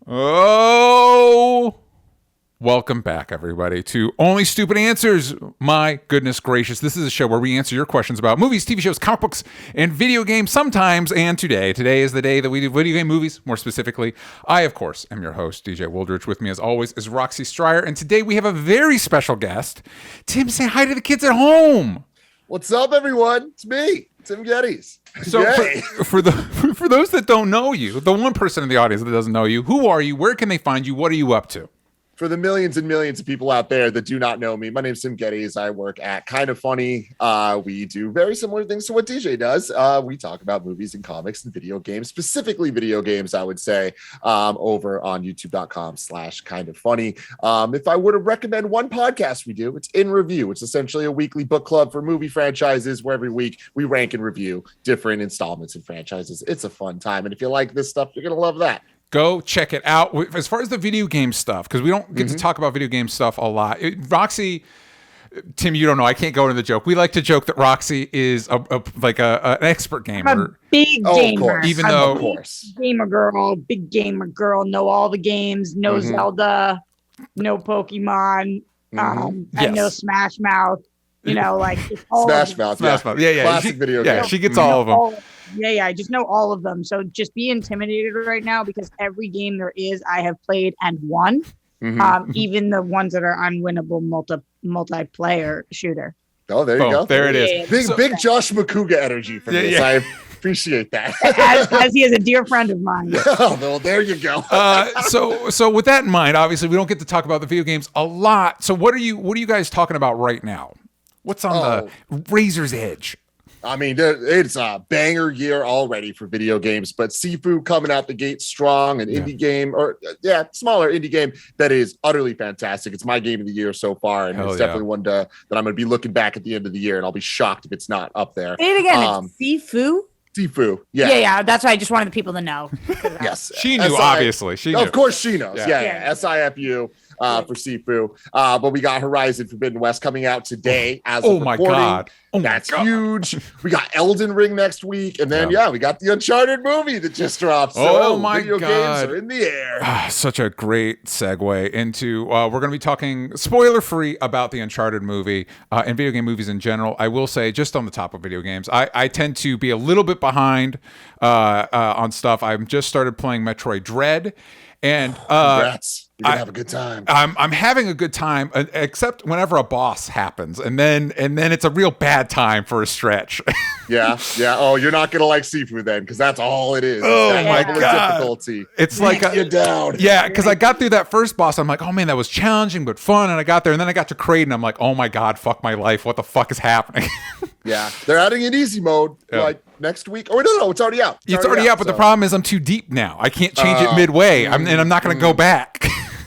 Oh, welcome back, everybody, to Only Stupid Answers. My goodness gracious. This is a show where we answer your questions about movies, TV shows, comic books, and video games sometimes. And today is the day that we do video game movies, more specifically. I, of course, am your host, DJ Wooldridge. With me, as always, is Roxy Stryer. And today we have a very special guest. Tim, say hi to the kids at home. What's up, everyone? It's me, Tim Gettys. So for those that don't know you, the one person in the audience that doesn't know you, who are you? Where can they find you? What are you up to? For the millions and millions of people out there that do not know me, my name's Tim Gettys. I work at Kind of Funny. We do very similar things to what DJ does. We talk about movies and comics and video games, specifically video games, I would say, over on youtube.com/kindoffunny. If I were to recommend one podcast we do, it's In Review. It's essentially a weekly book club for movie franchises where every week we rank and review different installments and franchises. It's a fun time. And if you like this stuff, you're going to love that. Go check it out. As far as the video game stuff, because we don't get to talk about video game stuff a lot. Roxy, Tim, you don't know. I can't go into the joke. We like to joke that Roxy is an expert gamer. I'm a big gamer. Even though, big gamer girl, know all the games, know Zelda, know Pokemon, and know Smash Mouth. You know, like all Smash Mouth. Yeah. Classic video game. Yeah, she gets all of them. I just know all of them. So just be intimidated right now because every game there is, I have played and won. Even the ones that are unwinnable multiplayer shooter. Oh, there you go. There it is. Big Josh McCouga energy from this. I appreciate that. as he is a dear friend of mine. Oh, well, there you go. So with that in mind, obviously we don't get to talk about the video games a lot. So what are you guys talking about right now? What's on the razor's edge? I mean, it's a banger year already for video games, but Sifu coming out the gate strong, an indie game, smaller indie game that is utterly fantastic. It's my game of the year so far, and it's definitely one that I'm going to be looking back at the end of the year, and I'll be shocked if it's not up there. Say it again. It's Sifu? Sifu, yeah. That's why I just wanted the people to know. Yes, she knew. Obviously, she knew. Of course, she knows. Yeah. SIFU. For Sifu, but we got Horizon Forbidden West coming out today as of recording. God. That's huge. We got Elden Ring next week, and then we got the Uncharted movie that just dropped. So video games are in the air. Such a great segue into we're going to be talking spoiler free about the Uncharted movie and video game movies in general. I will say, just on the top of video games, I tend to be a little bit behind on stuff. I've just started playing Metroid Dread. And congrats. You're gonna have a good time. I'm having a good time, except whenever a boss happens, and then it's a real bad time for a stretch. Yeah. Oh, you're not gonna like Sifu then, because that's all it is. Oh my god, difficulty. It's like you're down. Yeah, because I got through that first boss. I'm like, oh man, that was challenging but fun. And I got there, and then I got to Kraid, and I'm like, oh my god, fuck my life. What the fuck is happening? Yeah, they're adding an easy mode like next week. Oh no, it's already out. It's already out, but the problem is I'm too deep now. I can't change it midway, and I'm not going to go back.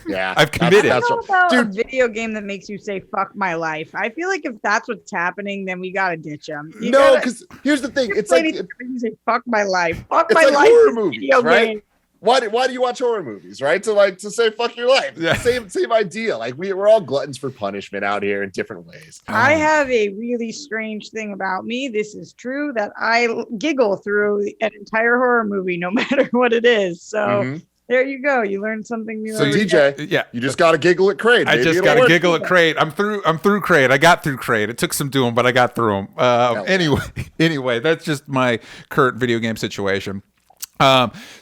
Yeah, I've committed. I don't know about a video game that makes you say "fuck my life." I feel like if that's what's happening, then we gotta ditch them. Because here's the thing: it's like you say "fuck my life." Fuck my life. Horror movies, right? Game. Why do you watch horror movies, right? To say "fuck your life." Yeah. Same idea. Like we're all gluttons for punishment out here in different ways. I have a really strange thing about me. This is true that I giggle through an entire horror movie, no matter what it is. So. There you go. You learned something new. So DJ, you just got to giggle at Kraid. I just got to giggle at Kraid. I'm through Kraid. I got through Kraid. It took some doing, but I got through them. Anyway, that's just my current video game situation.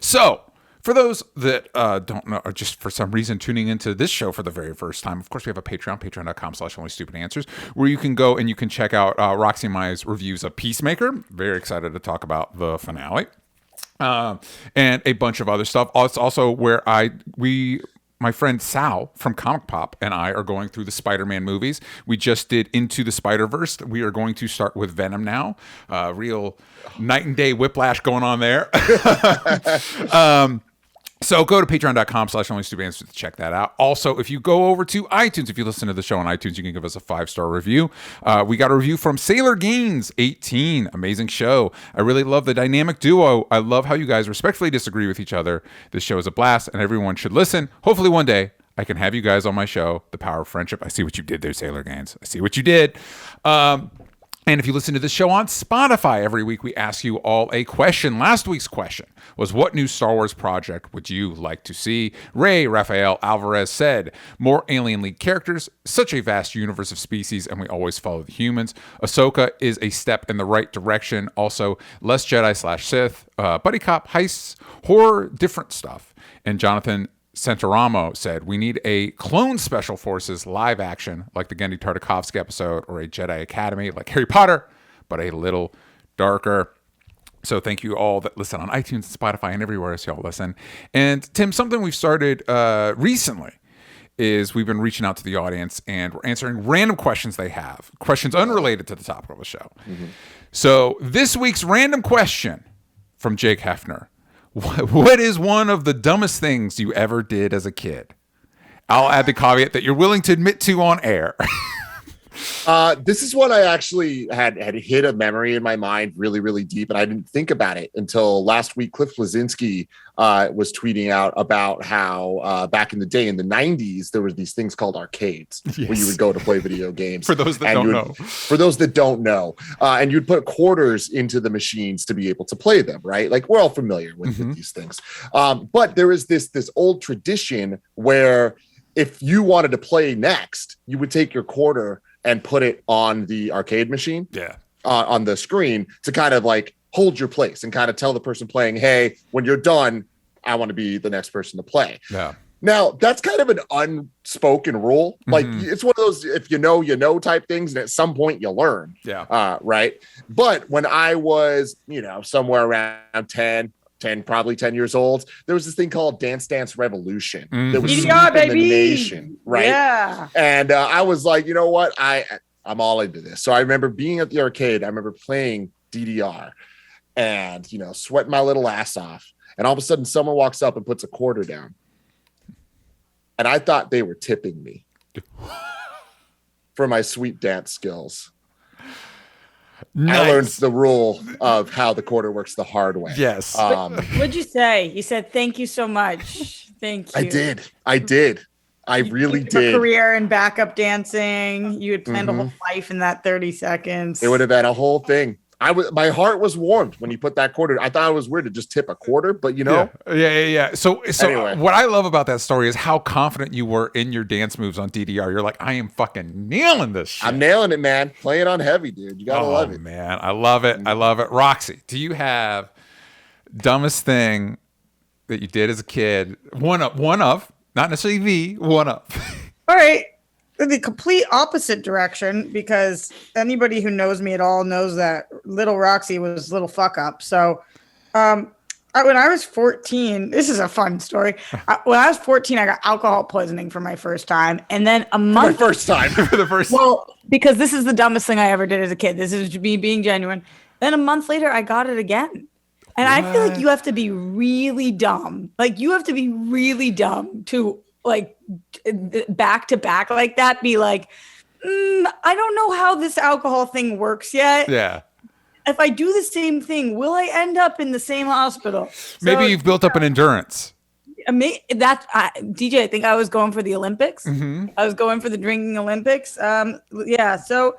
So for those that don't know, or just for some reason tuning into this show for the very first time, of course, we have a Patreon, patreon.com/onlystupidanswers, where you can go and you can check out Roxy and Maya's reviews of Peacemaker. Very excited to talk about the finale. And a bunch of other stuff. It's also where my friend Sal from Comic Pop and I are going through the Spider-Man movies. We just did Into the Spider-Verse. We are going to start with Venom now. Real night and day whiplash going on there. So go to patreon.com/onlystupidanswers to check that out. Also, if you go over to iTunes, if you listen to the show on iTunes, you can give us a 5-star review. We got a review from Sailor Gaines 18. Amazing show. I really love the dynamic duo. I love how you guys respectfully disagree with each other. This show is a blast, and everyone should listen. Hopefully one day I can have you guys on my show. The Power of Friendship. I see what you did there, Sailor Gaines. I see what you did. And if you listen to the show on Spotify, every week we ask you all a question. Last week's question was, what new Star Wars project would you like to see? Ray Rafael Alvarez said, more Alien League characters, such a vast universe of species, and we always follow the humans. Ahsoka is a step in the right direction. Also, less Jedi/Sith, buddy cop, heists, horror, different stuff. And Jonathan Santaramo said, we need a Clone Special Forces live action like the Genndy Tartakovsky episode, or a Jedi Academy like Harry Potter, but a little darker. So thank you all that listen on iTunes, Spotify, and everywhere else y'all listen. And Tim, something we've started recently is we've been reaching out to the audience and we're answering random questions they have, questions unrelated to the topic of the show. Mm-hmm. So this week's random question from Jake Hefner. What is one of the dumbest things you ever did as a kid? I'll add the caveat that you're willing to admit to on air. This is what I actually had hit a memory in my mind really, really deep, and I didn't think about it until last week. Cliff Blazinski was tweeting out about how back in the day in the 90s, there was these things called arcades where you would go to play video games. For those that don't know. For those that don't know. And you'd put quarters into the machines to be able to play them, right? Like, we're all familiar with these things. But there is this old tradition where if you wanted to play next, you would take your quarter and put it on the arcade machine, on the screen, to kind of like hold your place and kind of tell the person playing, hey, when you're done, I want to be the next person to play. Yeah. Now, that's kind of an unspoken rule. Like, it's one of those, if you know type things, and at some point you learn. Yeah. Right. But when I was, somewhere around 10, probably 10 years old, there was this thing called Dance Dance Revolution. There was DDR, in the nation, right? Yeah. And I was like, you know what? I'm all into this. So I remember being at the arcade. I remember playing DDR and, sweating my little ass off. And all of a sudden someone walks up and puts a quarter down. And I thought they were tipping me for my sweet dance skills. Nice. I learned the rule of how the quarter works the hard way. Yes. What'd you say? You said, thank you so much. Thank you. I did. I really did. A career in backup dancing. You had planned a whole life in that 30 seconds. It would have been a whole thing. My heart was warmed when you put that quarter. I thought it was weird to just tip a quarter, but Yeah. So anyway. What I love about that story is how confident you were in your dance moves on DDR. You're like, I am fucking nailing this shit. I'm nailing it, man. Play it on heavy, dude. You gotta love it. Man, I love it. I love it. Roxy, do you have dumbest thing that you did as a kid? One of, not necessarily the one of. All right. The complete opposite direction, because anybody who knows me at all knows that little Roxy was little fuck up. So when I was 14, this is a fun story. When I was 14, I got alcohol poisoning for my first time. And then a month. For the first time. Well, because this is the dumbest thing I ever did as a kid. This is me being genuine. Then a month later, I got it again. And I feel like you have to be really dumb. Like, you have to be really dumb to, like, back to back like that, be like, I don't know how this alcohol thing works yet. Yeah. If I do the same thing, will I end up in the same hospital? Maybe you've built up an endurance. DJ, I think I was going for the Olympics. I was going for the drinking Olympics. So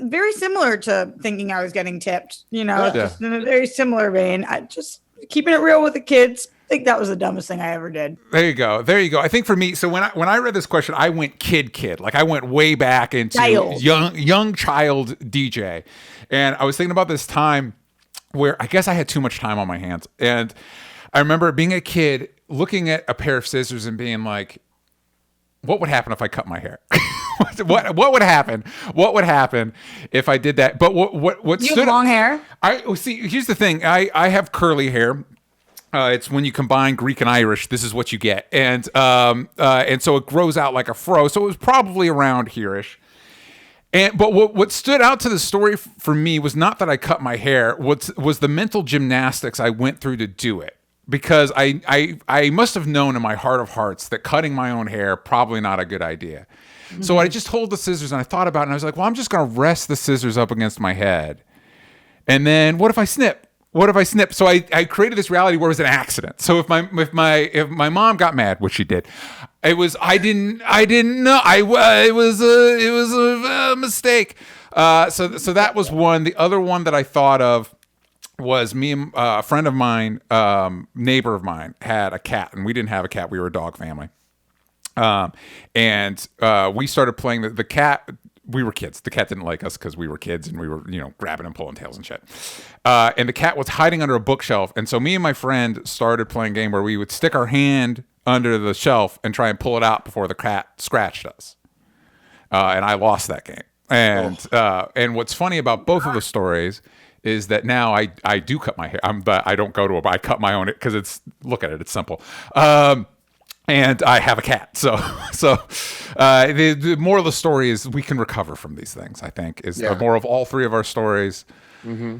very similar to thinking I was getting tipped, just in a very similar vein. I just keeping it real with the kids. I think that was the dumbest thing I ever did. There you go. I think for me, so when I read this question, I went kid. Like, I went way back into young child DJ. And I was thinking about this time where I guess I had too much time on my hands. And I remember being a kid, looking at a pair of scissors and being like, what would happen if I cut my hair? What would happen? What would happen if I did that? But what you have long hair? Here's the thing. I have curly hair. It's when you combine Greek and Irish, this is what you get. And so it grows out like a fro. So it was probably around here-ish. But what stood out to the story for me was not that I cut my hair, was the mental gymnastics I went through to do it. Because I must have known in my heart of hearts that cutting my own hair, probably not a good idea. Mm-hmm. So I just hold the scissors and I thought about it and I was like, well, I'm just going to rest the scissors up against my head. And then what if I snip? What if I snipped? So I created this reality where it was an accident. So if my mom got mad, which she did, I didn't know. It was a mistake. So that was one. The other one that I thought of was me and a friend of mine, neighbor of mine, had a cat, and we didn't have a cat. We were a dog family. And we started playing the cat. We were kids. The cat didn't like us because we were kids and we were, grabbing and pulling tails and shit. And the cat was hiding under a bookshelf. And so me and my friend started playing a game where we would stick our hand under the shelf and try and pull it out before the cat scratched us. And I lost that game. And what's funny about both of the stories is that now I do cut my hair. I don't go to a, I cut my own because look at it, it's simple. And I have a cat. So the moral of the story is we can recover from these things, I think, is the moral of all three of our stories. Mm-hmm.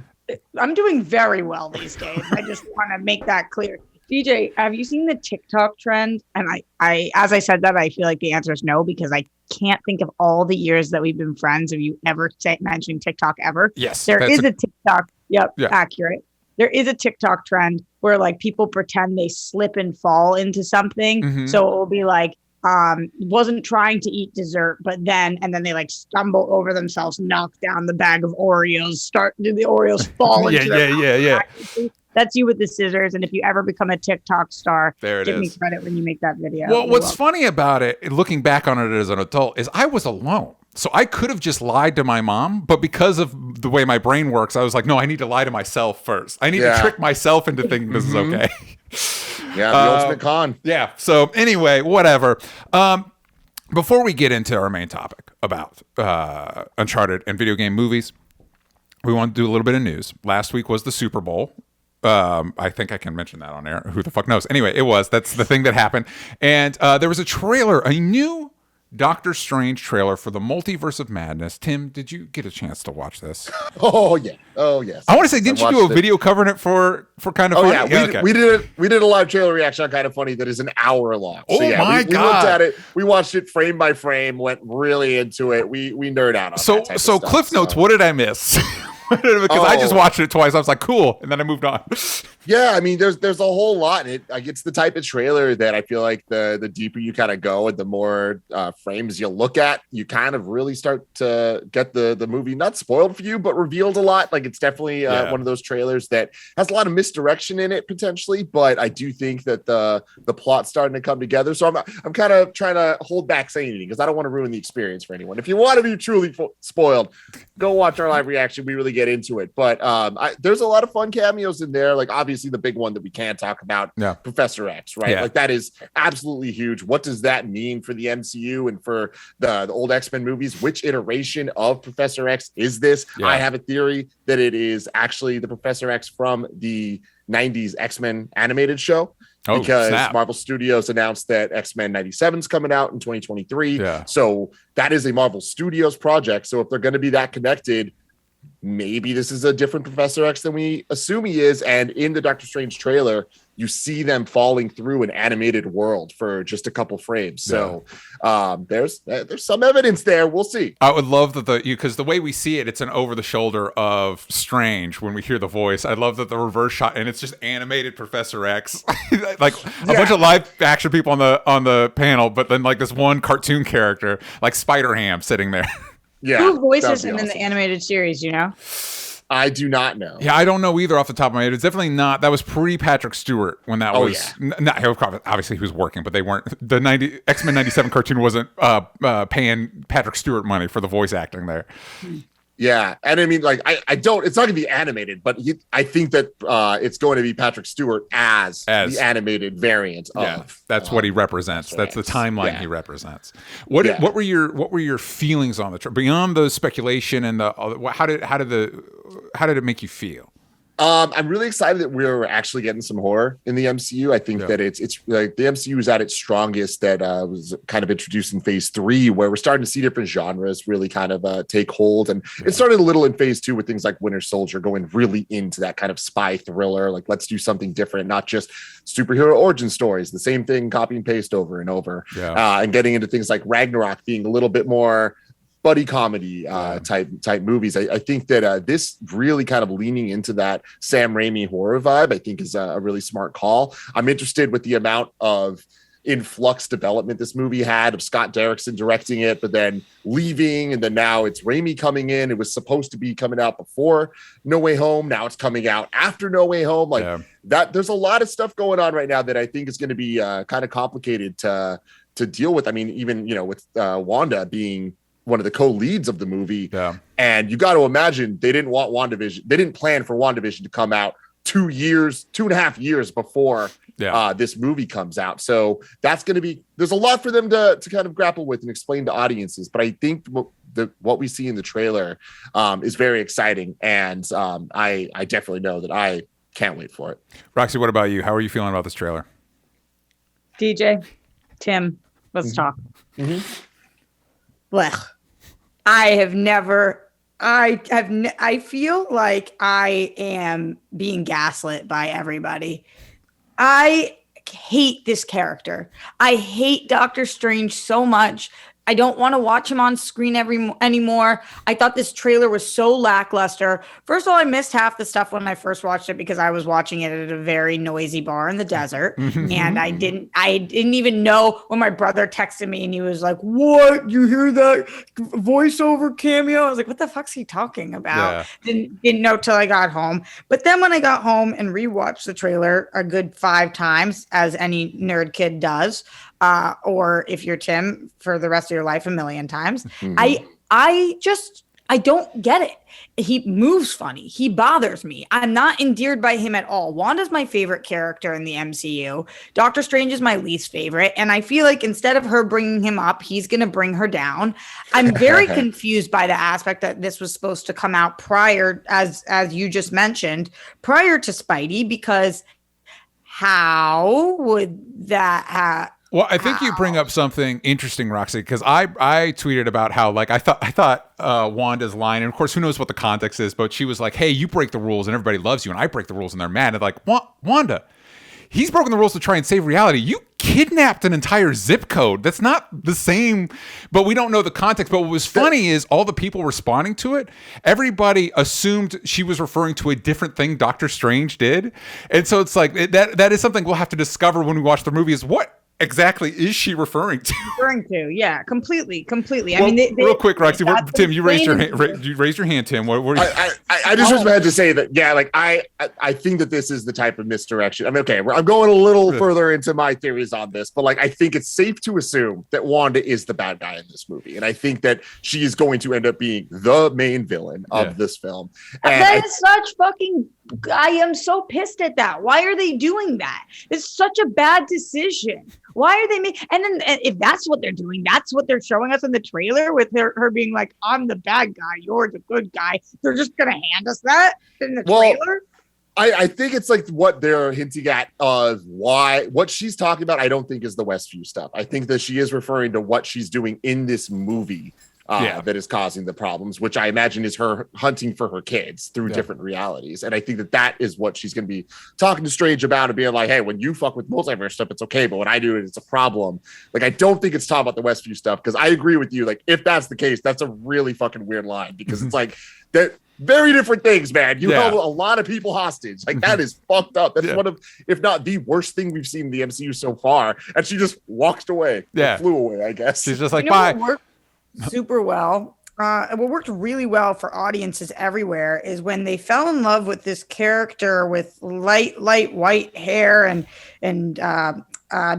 I'm doing very well these days. I just want to make that clear. DJ, have you seen the TikTok trend? And I, as I said that, I feel like the answer is no, because I can't think of all the years that we've been friends. Have you ever mentioned TikTok ever? Yes. There is a TikTok. Yep. Yeah. Accurate. There is a TikTok trend where like people pretend they slip and fall into something. Mm-hmm. So it will be like, wasn't trying to eat dessert, but then they like stumble over themselves, knock down the bag of Oreos, the Oreos fall into their mouth. Yeah. That's you with the scissors. And if you ever become a TikTok star, give me credit when you make that video. Well, what's funny about it, looking back on it as an adult, is I was alone. So I could have just lied to my mom, but because of the way my brain works, I was like, no, I need to lie to myself first. I need to trick myself into thinking this is okay. Yeah, the ultimate con. Yeah. So anyway, whatever. Before we get into our main topic about Uncharted and video game movies, we want to do a little bit of news. Last week was the Super Bowl. I think I can mention that on air. Who the fuck knows? Anyway, that's the thing that happened. And there was a trailer, a new Doctor Strange trailer for the Multiverse of Madness. Tim, did you get a chance to watch this? Oh yeah. Oh yes. I want to say, didn't you do a video covering it for Kind of Funny? Yeah, we did a live trailer reaction on Kind of Funny that is an hour long. Oh so, yeah, my God. We looked at it. We watched it frame by frame. Went really into it. We nerd out on that type of stuff, Cliff Notes. What did I miss? Because I just watched it twice. I was like, cool. And then I moved on. Yeah, I mean, there's a whole lot. It's the type of trailer that I feel like the deeper you kind of go and the more frames you look at, you kind of really start to get the movie not spoiled for you, but revealed a lot. Like it's definitely one of those trailers that has a lot of misdirection in it potentially, but I do think that the plot's starting to come together. So I'm kind of trying to hold back saying anything because I don't want to ruin the experience for anyone. If you want to be truly spoiled, go watch our live reaction. We really get into it, but there's a lot of fun cameos in there. Like obviously the big one that we can't talk about, Professor X, right? Like that is absolutely huge. What does that mean for the MCU and for the old X-Men movies? Which iteration of Professor X is this? I have a theory that it is actually the Professor X from the 90s X-Men animated show. Because Marvel Studios announced that X-Men 97 is coming out in 2023. Yeah. So that is a Marvel Studios project. So if they're going to be that connected, maybe this is a different Professor X than we assume he is. And in the Doctor Strange trailer, you see them falling through an animated world for just a couple frames. So there's some evidence there. We'll see. I would love that because the way we see it, it's an over the shoulder of Strange when we hear the voice. I love that the reverse shot and it's just animated Professor X, like a bunch of live action people on the panel, but then like this one cartoon character like Spider-Ham sitting there. Yeah, who voices him in the animated series, you know? I do not know. Yeah, I don't know either off the top of my head. It's definitely not. That was pre-Patrick Stewart when that was. Not, obviously, he was working, but they weren't. The X-Men 97 cartoon wasn't paying Patrick Stewart money for the voice acting there. Yeah, and I mean, like, I don't. It's not going to be animated, but I think that it's going to be Patrick Stewart as the animated variant of. That's what he represents. That's the timeline he represents. What were your feelings on the beyond the speculation and how did it make you feel? I'm really excited that we're actually getting some horror in the MCU. I think that it's like the MCU is at its strongest that was kind of introduced in phase 3, where we're starting to see different genres really kind of take hold. And it started a little in phase 2 with things like Winter Soldier going really into that kind of spy thriller. Like, let's do something different, not just superhero origin stories, the same thing, copy and paste over and over. And getting into things like Ragnarok being a little bit more buddy comedy type movies. I think that this really kind of leaning into that Sam Raimi horror vibe, I think is a really smart call. I'm interested with the amount of in flux development this movie had, of Scott Derrickson directing it, but then leaving, and then now it's Raimi coming in. It was supposed to be coming out before No Way Home. Now it's coming out after No Way Home. That there's a lot of stuff going on right now that I think is going to be kind of complicated to deal with. I mean, even, with Wanda being one of the co-leads of the movie. Yeah. And you got to imagine they didn't want WandaVision. They didn't plan for WandaVision to come out 2.5 years before this movie comes out. So that's going to be, there's a lot for them to kind of grapple with and explain to audiences. But I think what we see in the trailer is very exciting. And I definitely know that I can't wait for it. Roxy, what about you? How are you feeling about this trailer? DJ, Tim, let's talk. Blech. I feel like I am being gaslit by everybody. I hate this character. I hate Doctor Strange so much. I don't want to watch him on screen anymore. I thought this trailer was so lackluster. First of all, I missed half the stuff when I first watched it because I was watching it at a very noisy bar in the desert. And I didn't even know when my brother texted me and he was like, "What? You hear that voiceover cameo?" I was like, "What the fuck's he talking about?" Yeah. Didn't know till I got home. But then when I got home and rewatched the trailer a good 5 times, as any nerd kid does, or if you're Tim, for the rest of your life 1,000,000 times. I don't get it. He moves funny. He bothers me. I'm not endeared by him at all. Wanda's my favorite character in the MCU. Doctor Strange is my least favorite. And I feel like instead of her bringing him up, he's going to bring her down. I'm very confused by the aspect that this was supposed to come out prior, as you just mentioned, prior to Spidey, because how would that have... Well, I think you bring up something interesting, Roxy, because I tweeted about how, like, I thought Wanda's line, and of course, who knows what the context is, but she was like, "Hey, you break the rules and everybody loves you, and I break the rules and they're mad." And like, Wanda, he's broken the rules to try and save reality. You kidnapped an entire zip code. That's not the same, but we don't know the context. But what was funny is all the people responding to it, everybody assumed she was referring to a different thing Doctor Strange did. And so it's like, that is something we'll have to discover when we watch the movie, is what exactly is she referring to? Yeah, completely. Well, I mean, real quick, Roxy, Tim, you raised your hand. You raised your hand, Tim. What I just was about to say that. Yeah, like I think that this is the type of misdirection. I mean, okay, I'm going a little further into my theories on this, but like I think it's safe to assume that Wanda is the bad guy in this movie, and I think that she is going to end up being the main villain of this film. And that is such fucking. I am so pissed at that. Why are they doing that? It's such a bad decision. Why are they making? And then if that's what they're doing, that's what they're showing us in the trailer, with her being like, "I'm the bad guy, you're the good guy." They're just gonna hand us that in the trailer. I think it's like what they're hinting at of what she's talking about. I don't think is the Westview stuff. I think that she is referring to what she's doing in this movie. That is causing the problems, which I imagine is her hunting for her kids through different realities. And I think that is what she's going to be talking to Strange about, and being like, "Hey, when you fuck with multiverse stuff, it's okay, but when I do it, it's a problem." Like, I don't think it's talking about the Westview stuff, because I agree with you. Like, if that's the case, that's a really fucking weird line, because it's like that. Very different things, man. You held a lot of people hostage. Like, that is fucked up. That's one of, if not the worst thing we've seen in the MCU so far. And she just walked away. Flew away, I guess. She's just like, bye. Super well. What worked really well for audiences everywhere is when they fell in love with this character with light white hair and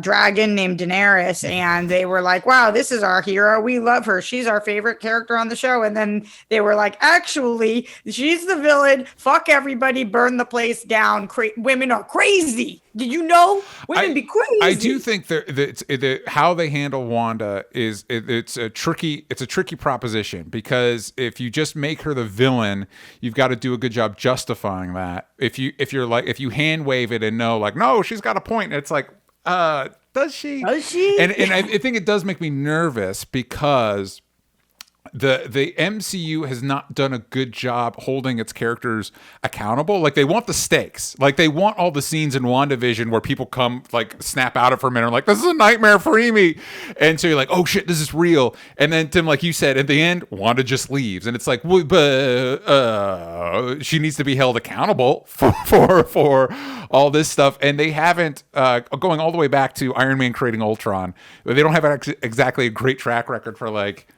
dragon named Daenerys, and they were like, "Wow, this is our hero. We love her. She's our favorite character on the show." And then they were like, "Actually, she's the villain. Fuck everybody. Burn the place down. Women are crazy. Did you know? Women be crazy." I do think that how they handle Wanda is it's a tricky proposition, because if you just make her the villain, you've got to do a good job justifying that. If you hand wave it and no, she's got a point. It's like, does she? Does she? And I think it does make me nervous, because the MCU has not done a good job holding its characters accountable. Like, they want the stakes. Like, they want all the scenes in WandaVision where people come, like, snap out of for a minute, like, this is a nightmare, free me. And so you're like, oh shit, this is real. And then, Tim, like you said, at the end, Wanda just leaves, and it's like, well, but she needs to be held accountable for all this stuff. And they haven't, going all the way back to Iron Man creating Ultron, they don't have exactly a great track record for, like,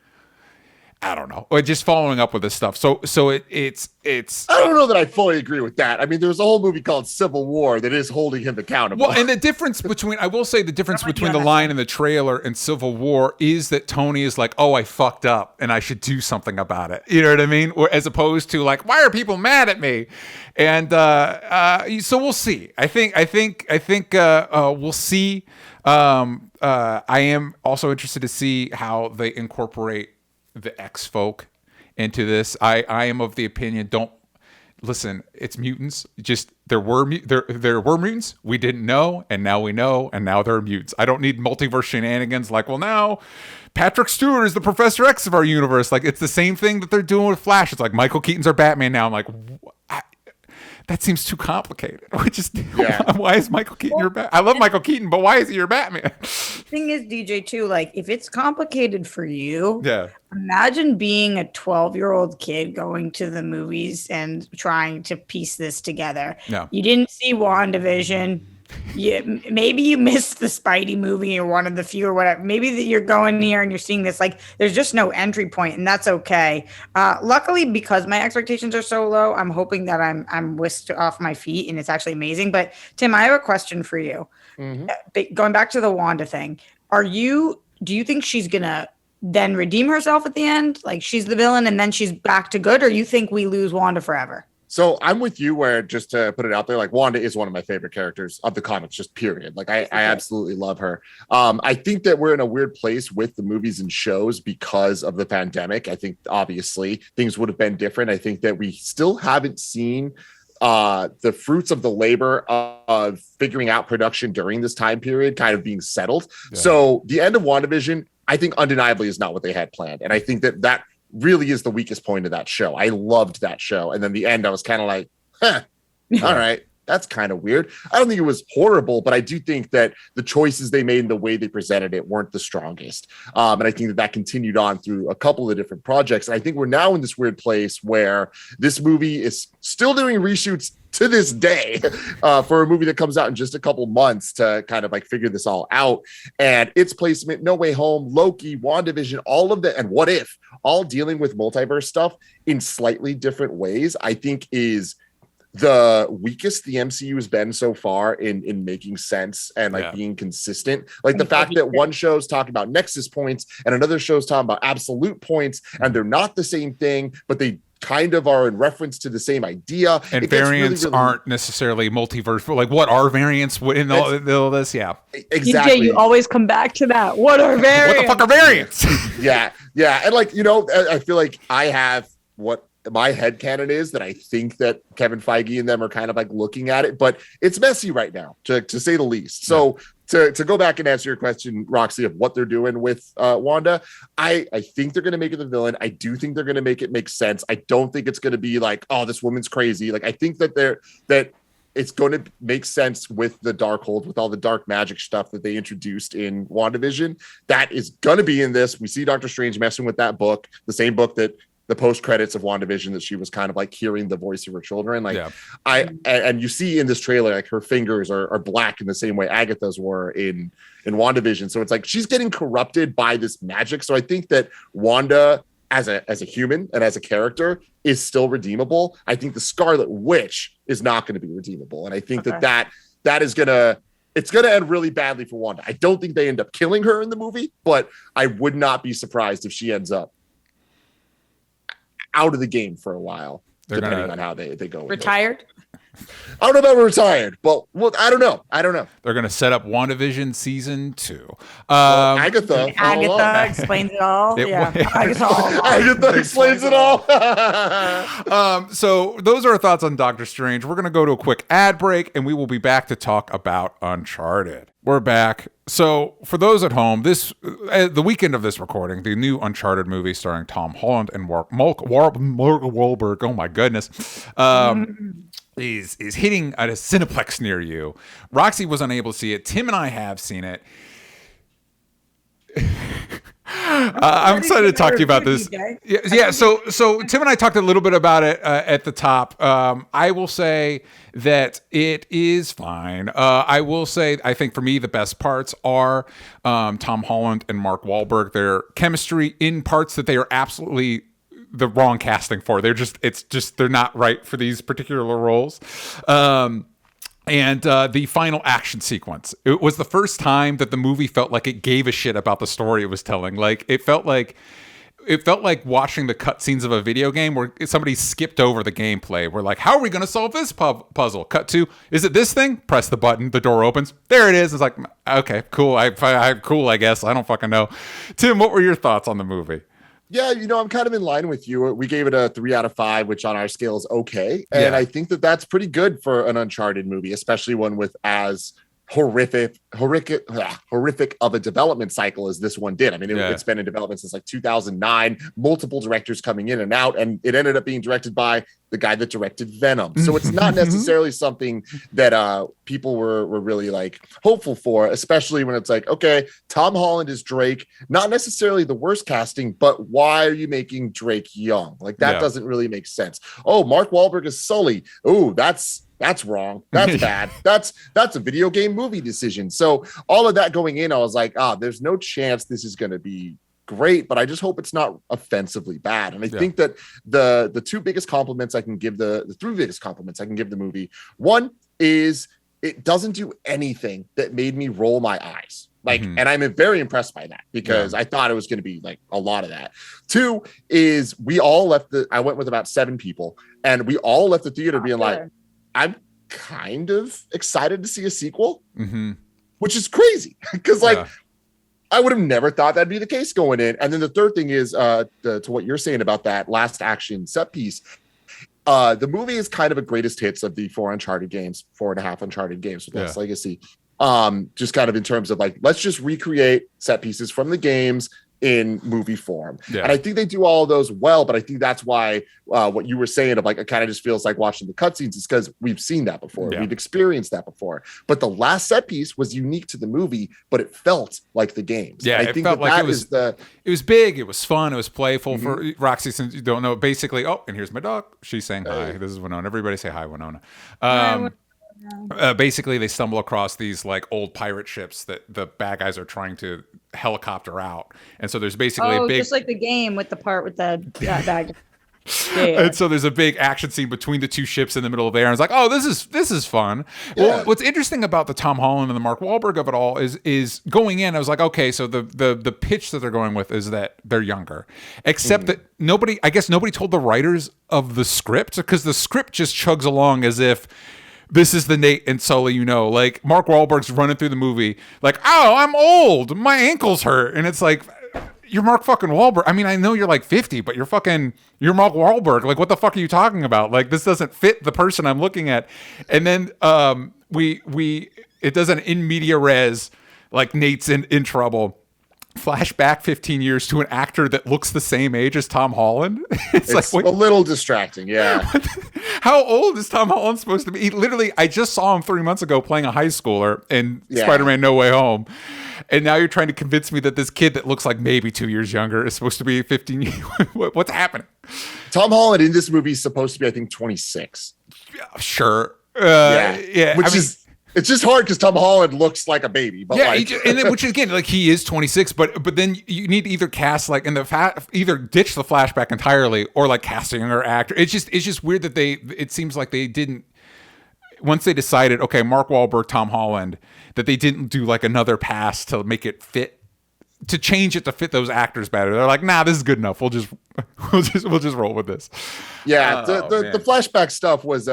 I don't know, or just following up with this stuff. So it's. I don't know that I fully agree with that. I mean, there's a whole movie called Civil War that is holding him accountable. Well, and the difference between, I will say, the difference between the line in the trailer and Civil War is that Tony is like, oh, I fucked up and I should do something about it. You know what I mean? Or as opposed to, like, why are people mad at me? And so we'll see. I think we'll see. I am also interested to see how they incorporate the X-folk into this. I am of the opinion, don't listen, it's mutants. Just there were mutants. We didn't know, and now we know, and now there are mutants. I don't need multiverse shenanigans like, well, now Patrick Stewart is the Professor X of our universe. Like, it's the same thing that they're doing with Flash. It's like Michael Keaton's our Batman now. I'm like, that seems too complicated. Why is Michael Keaton your Batman? I love Michael Keaton, but why is he your Batman? The thing is, DJ, too, like, if it's complicated for you, yeah, imagine being a 12-year-old kid going to the movies and trying to piece this together. No. You didn't see WandaVision. Maybe you missed the Spidey movie or one of the few or whatever. Maybe that you're going here and you're seeing this. Like, there's just no entry point, and that's okay. Luckily, because my expectations are so low, I'm hoping that I'm whisked off my feet and it's actually amazing. But Tim, I have a question for you. Mm-hmm. Going back to the Wanda thing, do you think she's gonna then redeem herself at the end? Like, she's the villain and then she's back to good, or you think we lose Wanda forever? So I'm with you where, just to put it out there, like, Wanda is one of my favorite characters of the comics, just period. Like, I absolutely love her. I think that we're in a weird place with the movies and shows because of the pandemic. I think obviously things would have been different. I think that we still haven't seen the fruits of the labor of figuring out production during this time period kind of being settled. Yeah. So the end of WandaVision, I think undeniably is not what they had planned. And I think that really is the weakest point of that show. I loved that show. And then the end, I was kind of like, all right, that's kind of weird. I don't think it was horrible, but I do think that the choices they made and the way they presented it weren't the strongest. And I think that continued on through a couple of different projects. And I think we're now in this weird place where this movie is still doing reshoots to this day for a movie that comes out in just a couple months to kind of like figure this all out. And its placement, No Way Home, Loki, WandaVision, all of that, and What If, all dealing with multiverse stuff in slightly different ways, I think is the weakest the MCU has been so far in making sense and like being consistent. Like the fact that one show's talking about nexus points and another show's talking about absolute points, and they're not the same thing, but they kind of are in reference to the same idea. And variants aren't necessarily multiverse, but like, what are variants in all this? Yeah, exactly. DJ, you always come back to that. What are variants? What the fuck are variants? Yeah. And like, I feel like I have what my headcanon is that I think that Kevin Feige and them are kind of like looking at it, but it's messy right now, to say the least. So to go back and answer your question, Roxy, of what they're doing with Wanda, I think they're going to make it the villain. I do think they're going to make it make sense. I don't think it's going to be like, oh, this woman's crazy. Like, I think that it's going to make sense with the Darkhold, with all the dark magic stuff that they introduced in WandaVision. That is going to be in this. We see Doctor Strange messing with that book, the same book that the post credits of WandaVision, that she was kind of like hearing the voice of her children. Like, and you see in this trailer, like her fingers are black in the same way Agatha's were in WandaVision. So it's like she's getting corrupted by this magic. So I think that Wanda as a human and as a character is still redeemable. I think the Scarlet Witch is not going to be redeemable. And I think that is going to, it's going to end really badly for Wanda. I don't think they end up killing her in the movie, but I would not be surprised if she ends up out of the game for a while, depending on how they go. Retired? I don't know about retired, but well, I don't know. They're going to set up WandaVision season 2. Agatha explains it all. Agatha explains it all. So those are our thoughts on Doctor Strange. We're going to go to a quick ad break, and we will be back to talk about Uncharted. We're back. So for those at home, the weekend of this recording, the new Uncharted movie starring Tom Holland and Mark Wahlberg, oh my goodness, is hitting at a Cineplex near you. Roxy was unable to see it. Tim and I have seen it. I'm excited to talk to you about this. Yeah. So Tim and I talked a little bit about it at the top. I will say that it is fine. I will say, I think for me, the best parts are Tom Holland and Mark Wahlberg. Their chemistry in parts that they are absolutely the wrong casting for. They're not right for these particular roles. And the final action sequence. It was the first time that the movie felt like it gave a shit about the story it was telling. Like it felt like watching the cutscenes of a video game where somebody skipped over the gameplay. We're like, how are we going to solve this puzzle? Cut to, is it this thing? Press the button. The door opens. There it is. It's like, okay, cool. Cool, I guess. I don't fucking know. Tim, what were your thoughts on the movie? Yeah, I'm kind of in line with you. We gave it a 3 out of 5, which on our scale is okay. And I think that that's pretty good for an Uncharted movie, especially one with as horrific of a development cycle as this one did. I mean, it's been in development since like 2009, multiple directors coming in and out, and it ended up being directed by the guy that directed Venom. So it's not necessarily something that people were really like hopeful for, especially when it's like, okay, Tom Holland is Drake, not necessarily the worst casting, but why are you making Drake young? Like that doesn't really make sense. Oh, Mark Wahlberg is Sully. Oh, that's wrong. That's bad. That's a video game movie decision. So all of that going in, I was like, there's no chance this is going to be great, but I just hope it's not offensively bad. And I think that the two biggest compliments I can give the three biggest compliments I can give the movie, one is it doesn't do anything that made me roll my eyes. And I'm very impressed by that because I thought it was going to be like a lot of that. Two is we all left I went with about 7 people and we all left the theater being like, I'm kind of excited to see a sequel, which is crazy because I would have never thought that'd be the case going in. And then the third thing is to what you're saying about that last action set piece. The movie is kind of a greatest hits of the 4 Uncharted games, 4.5 Uncharted games with Lost Legacy. Just kind of in terms of like, let's just recreate set pieces from the games in movie form. And I think they do all of those well, but I think that's why what you were saying of like, it kind of just feels like watching the cutscenes is because we've seen that before. We've experienced that before. But the last set piece was unique to the movie, but it felt like the games. Yeah, I think felt like it was big, it was fun, it was playful. For Roxy, since you don't know, basically, and here's my dog. She's saying hi. This is Winona. Everybody say hi, Winona. Basically, they stumble across these like old pirate ships that the bad guys are trying to helicopter out, and so there's basically a big, just like the game with the part with the bag. And so there's a big action scene between the 2 ships in the middle of the air. And it's like, oh, this is fun. Well, what's interesting about the Tom Holland and the Mark Wahlberg of it all is going in, I was like, okay, so the pitch that they're going with is that they're younger, except that nobody told the writers of the script, because the script just chugs along as if this is the Nate and Sully, like Mark Wahlberg's running through the movie like, oh, I'm old, my ankles hurt, and it's like, you're Mark fucking Wahlberg. I mean, I know you're like 50, but you're Mark Wahlberg. Like, what the fuck are you talking about? Like, this doesn't fit the person I'm looking at. And then it does an in media res, like Nate's in trouble. Flashback 15 years to an actor that looks the same age as Tom Holland. It's like, a little distracting. Yeah. How old is Tom Holland supposed to be? Literally, I just saw him 3 months ago playing a high schooler in Spider-Man No Way Home. And now you're trying to convince me that this kid that looks like maybe 2 years younger is supposed to be 15 years. What's happening? Tom Holland in this movie is supposed to be, I think, 26. Sure. It's just hard because Tom Holland looks like a baby, but which again, like he is 26, but then you need to either cast like either ditch the flashback entirely or like cast a younger actor. It's just weird that it seems like they didn't, once they decided, okay, Mark Wahlberg, Tom Holland, that they didn't do like another pass to make it fit, to change it to fit those actors better. They're like, nah, this is good enough. We'll just We'll just roll with this. Yeah, the flashback stuff was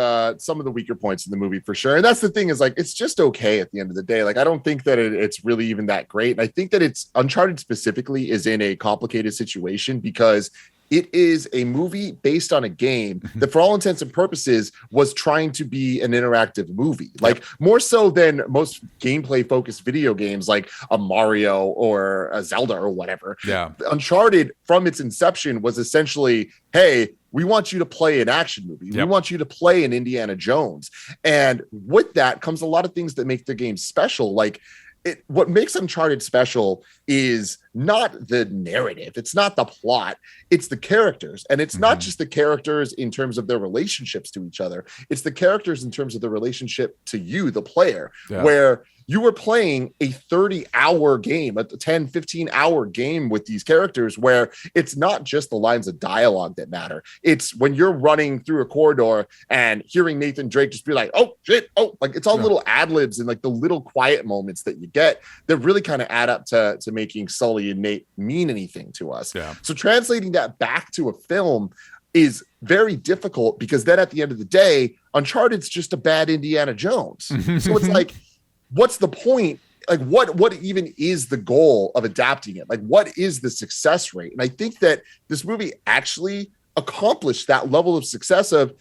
some of the weaker points in the movie for sure. And that's the thing is like it's just okay at the end of the day. Like I don't think that it's really even that great. And I think that it's Uncharted specifically is in a complicated situation because it is a movie based on a game that, for all intents and purposes, was trying to be an interactive movie. Like more so than most gameplay-focused video games, like a Mario or a Zelda or whatever. Yeah, Uncharted, from its inception, was essentially, hey, we want you to play an action movie. We want you to play an Indiana Jones. And with that comes a lot of things that make the game special. Like what makes Uncharted special is not the narrative. It's not the plot. It's the characters. And it's not just the characters in terms of their relationships to each other. It's the characters in terms of the relationship to you, the player, where you were playing a 30-hour game, a 10, 15-hour game with these characters where it's not just the lines of dialogue that matter. It's when you're running through a corridor and hearing Nathan Drake just be like, oh, shit, oh, like it's all little ad-libs and like the little quiet moments that you get that really kind of add up to making Sully and Nate mean anything to us. Yeah. So translating that back to a film is very difficult because then at the end of the day, Uncharted's just a bad Indiana Jones. So it's like, what's the point? Like what even is the goal of adapting it? Like what is the success rate? And I think that this movie actually accomplished that level of success of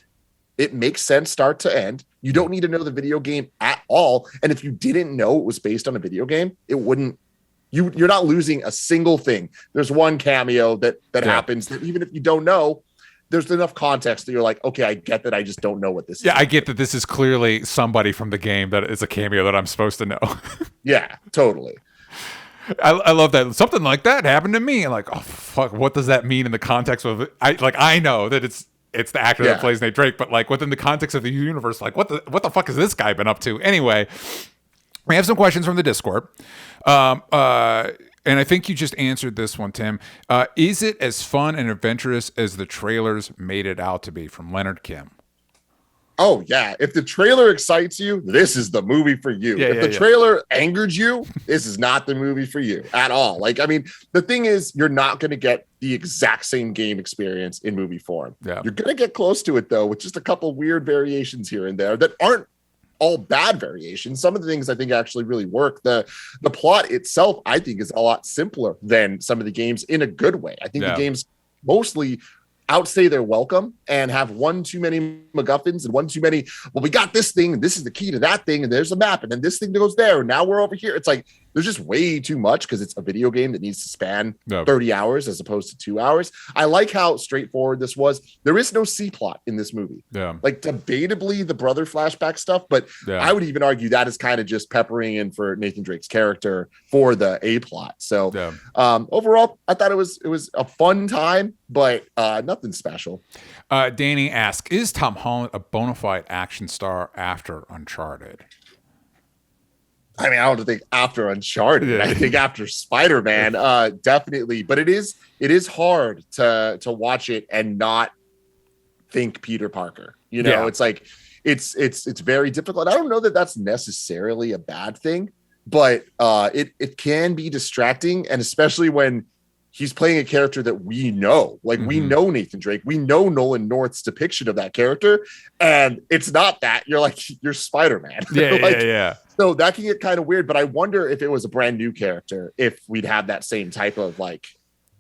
it makes sense start to end. You don't need to know the video game at all. And if you didn't know it was based on a video game, it wouldn't, you're not losing a single thing. There's one cameo that happens that even if you don't know, there's enough context that you're like, okay, I get that. I just don't know what this is. Yeah, I get that this is clearly somebody from the game that is a cameo that I'm supposed to know. Yeah, totally. I love that. Something like that happened to me. And like, oh, fuck, what does that mean in the context of it? I know that it's the actor that plays Nate Drake, but like within the context of the universe, like what the fuck has this guy been up to? Anyway, we have some questions from the Discord. And I think you just answered this one, Tim. Is it as fun and adventurous as the trailers made it out to be? From Leonard Kim. Oh, yeah. If the trailer excites you, this is the movie for you. If the trailer angered you, this is not the movie for you at all. Like, I mean, the thing is, you're not going to get the exact same game experience in movie form. Yeah. You're going to get close to it, though, with just a couple weird variations here and there that aren't all bad variations. Some of the things I think actually really work. The plot itself, I think, is a lot simpler than some of the games in a good way. I think the games mostly outstay their welcome and have one too many MacGuffins and one too many, well, we got this thing and this is the key to that thing and there's a map and then this thing goes there and now we're over here. It's like there's just way too much because it's a video game that needs to span 30 hours as opposed to 2 hours. I like how straightforward this was. There is no C plot in this movie. Yeah. Like debatably the brother flashback stuff, but I would even argue that is kind of just peppering in for Nathan Drake's character for the A plot. So overall, I thought it was a fun time, but nothing special. Danny asks, is Tom Holland a bona fide action star after Uncharted? I mean, I don't think after Uncharted. I think after Spider-Man, definitely. But it is hard to watch it and not think Peter Parker. You know, it's like it's very difficult. I don't know that that's necessarily a bad thing, but it can be distracting, and especially when he's playing a character that we know. Like we know Nathan Drake, we know Nolan North's depiction of that character, and it's not that. You're like you're Spider-Man. Yeah. So that can get kind of weird, but I wonder if it was a brand new character, if we'd have that same type of like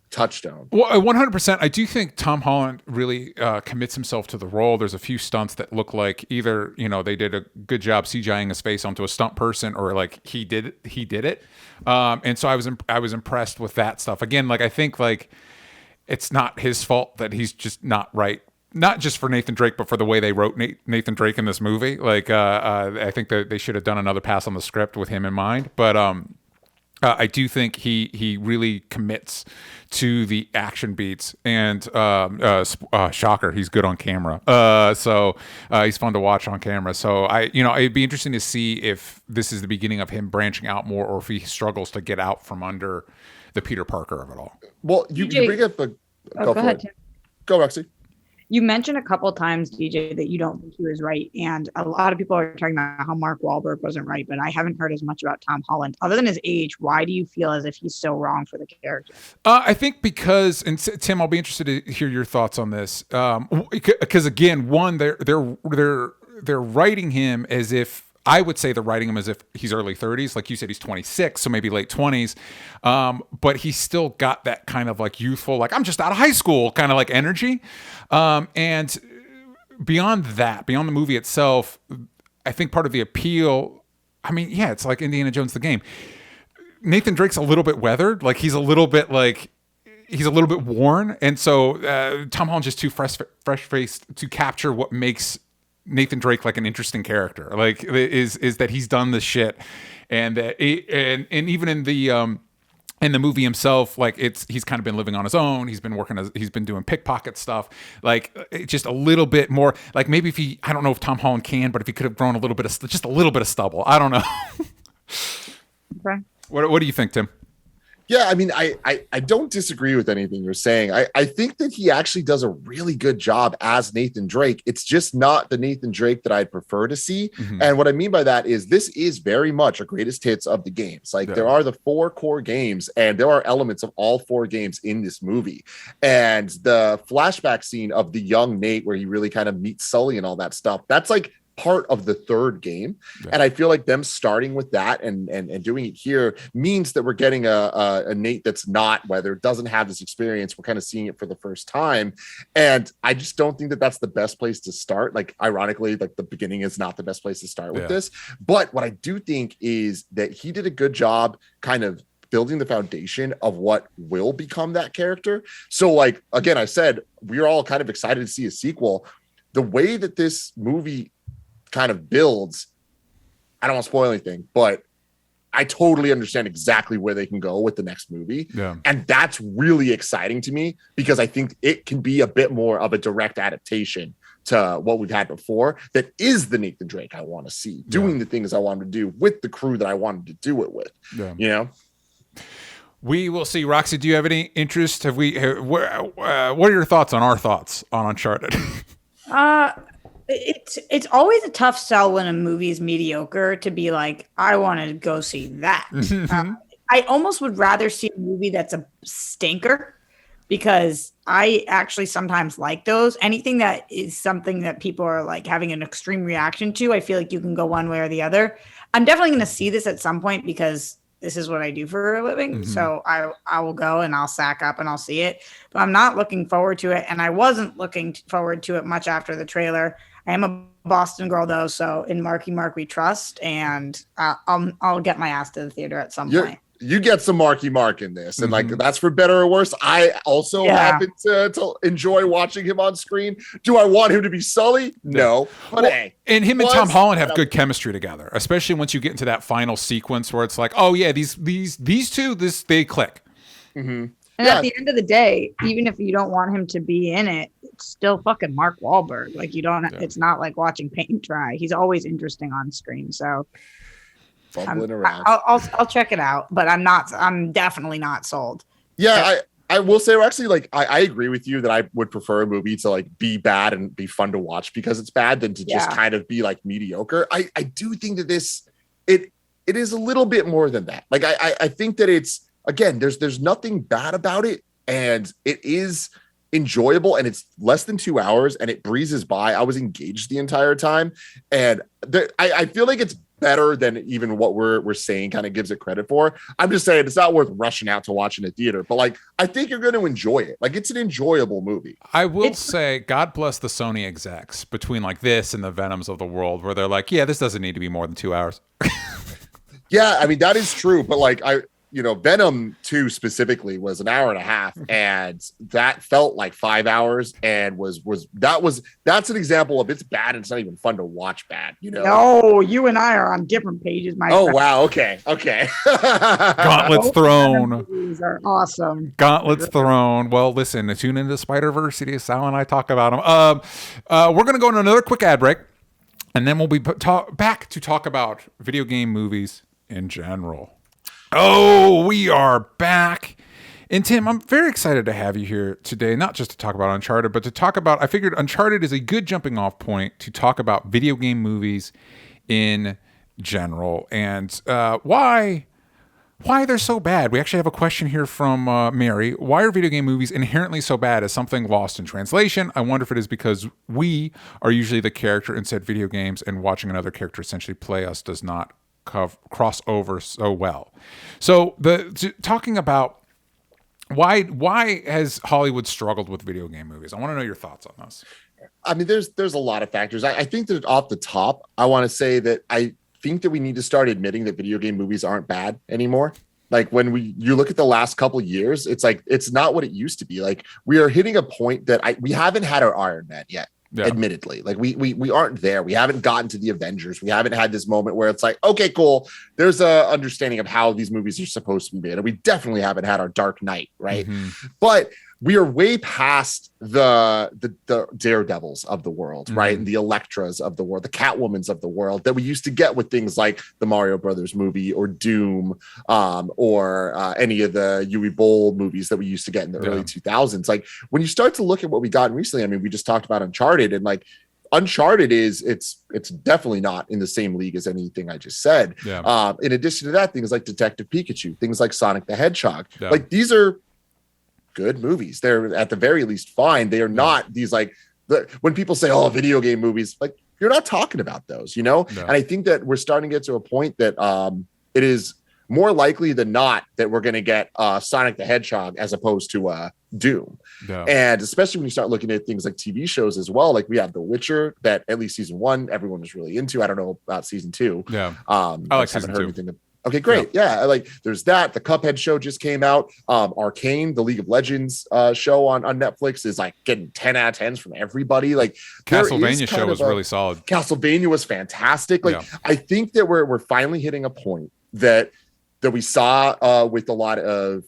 touchstone. Well, 100%. I do think Tom Holland really commits himself to the role. There's a few stunts that look like either, they did a good job CGIing his face onto a stunt person or like he did it. And so I was impressed with that stuff. Again, like I think like it's not his fault that he's just not right. Not just for Nathan Drake, but for the way they wrote Nathan Drake in this movie. Like, I think that they should have done another pass on the script with him in mind. But I do think he really commits to the action beats. And shocker, he's good on camera. So he's fun to watch on camera. So it'd be interesting to see if this is the beginning of him branching out more, or if he struggles to get out from under the Peter Parker of it all. Well, you bring up go ahead, Tim. Go, Roxy. You mentioned a couple of times, DJ, that you don't think he was right. And a lot of people are talking about how Mark Wahlberg wasn't right, but I haven't heard as much about Tom Holland. Other than his age, why do you feel as if he's so wrong for the character? I think because, and Tim, I'll be interested to hear your thoughts on this. Because again, one, they're writing him as if, I would say they're writing him as if he's early 30s. Like you said, he's 26, so maybe late 20s. But he's still got that kind of like youthful, like I'm just out of high school kind of like energy. And beyond that, beyond the movie itself, I think part of the appeal, I mean, yeah, it's like Indiana Jones, the game. Nathan Drake's a little bit weathered. Like he's a little bit worn. And so Tom Holland's just too fresh-faced to capture what makes Nathan Drake like an interesting character, like is that he's done this shit, and and even in the movie himself, like he's kind of been living on his own. He's been doing pickpocket stuff, like just a little bit more. Like maybe I don't know if Tom Holland can, but if he could have grown just a little bit of stubble, I don't know. Okay. What do you think, Tim? Yeah, I mean, I don't disagree with anything you're saying. I think that he actually does a really good job as Nathan Drake. It's just not the Nathan Drake that I'd prefer to see. Mm-hmm. And what I mean by that is this is very much a greatest hits of the games. Like there are the 4 core games, and there are elements of all 4 games in this movie. And the flashback scene of the young Nate, where he really kind of meets Sully and all that stuff, that's like part of the 3rd game. Yeah. And I feel like them starting with that and doing it here means that we're getting a Nate that's not, whether doesn't have this experience. We're kind of seeing it for the first time. And I just don't think that that's the best place to start. Like ironically, like the beginning is not the best place to start with this. But what I do think is that he did a good job kind of building the foundation of what will become that character. So like, again, I said, we're all kind of excited to see a sequel. The way that this movie kind of builds, I don't want to spoil anything, but I totally understand exactly where they can go with the next movie. Yeah. And that's really exciting to me because I think it can be a bit more of a direct adaptation to what we've had before. That is the Nathan Drake I want to see doing the things I wanted to do with the crew that I wanted to do it with, you know? We will see. Roxy, do you have any interest? What are your thoughts on our thoughts on Uncharted? It's always a tough sell when a movie is mediocre to be like, I want to go see that. I almost would rather see a movie that's a stinker because I actually sometimes like those. Anything that is something that people are like having an extreme reaction to, I feel like you can go one way or the other. I'm definitely going to see this at some point because this is what I do for a living. So I will go and I'll sack up and I'll see it, but I'm not looking forward to it. And I wasn't looking forward to it much after the trailer. I am a Boston girl though. So in Marky Mark we trust, and I'll get my ass to the theater at some point. You get some Marky Mark in this, and like that's for better or worse. I also happen to enjoy watching him on screen. Do I want him to be Sully? No, but hey, and him and Tom Holland have good chemistry together, especially once you get into that final sequence where it's like, oh yeah, these two, they click. And at the end of the day, even if you don't want him to be in it, it's still fucking Mark Wahlberg. Like you don't. It's not like watching paint dry. He's always interesting on screen. So. I'll check it out, but I'm definitely not sold. Yeah, I will say actually, like I agree with you that I would prefer a movie to like be bad and be fun to watch because it's bad than to just kind of be like mediocre. I do think that it is a little bit more than that. Like I think that it's, again, there's nothing bad about it, and it is enjoyable, and it's less than 2 hours and it breezes by. I was engaged the entire time, and I feel like it's better than even what we're saying kind of gives it credit for. I'm just saying it's not worth rushing out to watch in a theater, but like I think you're going to enjoy it. Like it's an enjoyable movie. I will say God bless the Sony execs between like this and the Venoms of the world where they're like, yeah, this doesn't need to be more than 2 hours. Yeah, I mean that is true, but like Venom 2 specifically was an hour and a half, and that felt like 5 hours, and that's an example of it's bad and it's not even fun to watch bad, No, you and I are on different pages, my friend. Wow, okay. Gauntlets thrown. These are awesome. Gauntlets thrown. Well, listen, tune into Spider-Verse. Sal and I talk about them. We're going to go on another quick ad break, and then we'll be back to talk about video game movies in general. Oh, we are back. And Tim, I'm very excited to have you here today, not just to talk about Uncharted, but to talk about, I figured Uncharted is a good jumping off point to talk about video game movies in general and why they're so bad. We actually have a question here from Mary. Why are video game movies inherently so bad? Is something lost in translation? I wonder if it is because we are usually the character in said video games and watching another character essentially play us does not cross over so well. So talking about why has Hollywood struggled with video game movies? I want to know your thoughts on this. I mean, there's a lot of factors. I think that off the top, I want to say that I think that we need to start admitting that video game movies aren't bad anymore. Like when you look at the last couple years, it's like it's not what it used to be. Like we are hitting a point that we haven't had our Iron Man yet. Yeah. Admittedly, like we aren't there. We haven't gotten to the Avengers. We haven't had this moment where it's like, okay, cool. There's a understanding of how these movies are supposed to be made, and we definitely haven't had our Dark Knight, right? Mm-hmm. But we are way past the Daredevils of the world, mm-hmm. right? And the Electras of the world, the Catwomans of the world that we used to get with things like the Mario Brothers movie or Doom, or any of the Uwe Boll movies that we used to get in the early 2000s. Like when you start to look at what we got recently, I mean, we just talked about Uncharted, and like Uncharted it's definitely not in the same league as anything I just said. Yeah. In addition to that, things like Detective Pikachu, things like Sonic the Hedgehog, like these are good movies. They're at the very least fine. They are not these like when people say, "Oh, video game movies," like you're not talking about those, you know. No. And I think that we're starting to get to a point that it is more likely than not that we're going to get Sonic the Hedgehog as opposed to Doom. No. And especially when you start looking at things like TV shows as well. Like we have The Witcher that at least season 1 everyone was really into. I don't know about season 2. Yeah, I like season 2. Okay, great. Yeah, like there's that. The Cuphead show just came out. Arcane, the League of Legends show on Netflix is like getting 10 out of 10s from everybody. Like Castlevania show was really solid. Castlevania was fantastic. Like I think that we're finally hitting a point that we saw with a lot of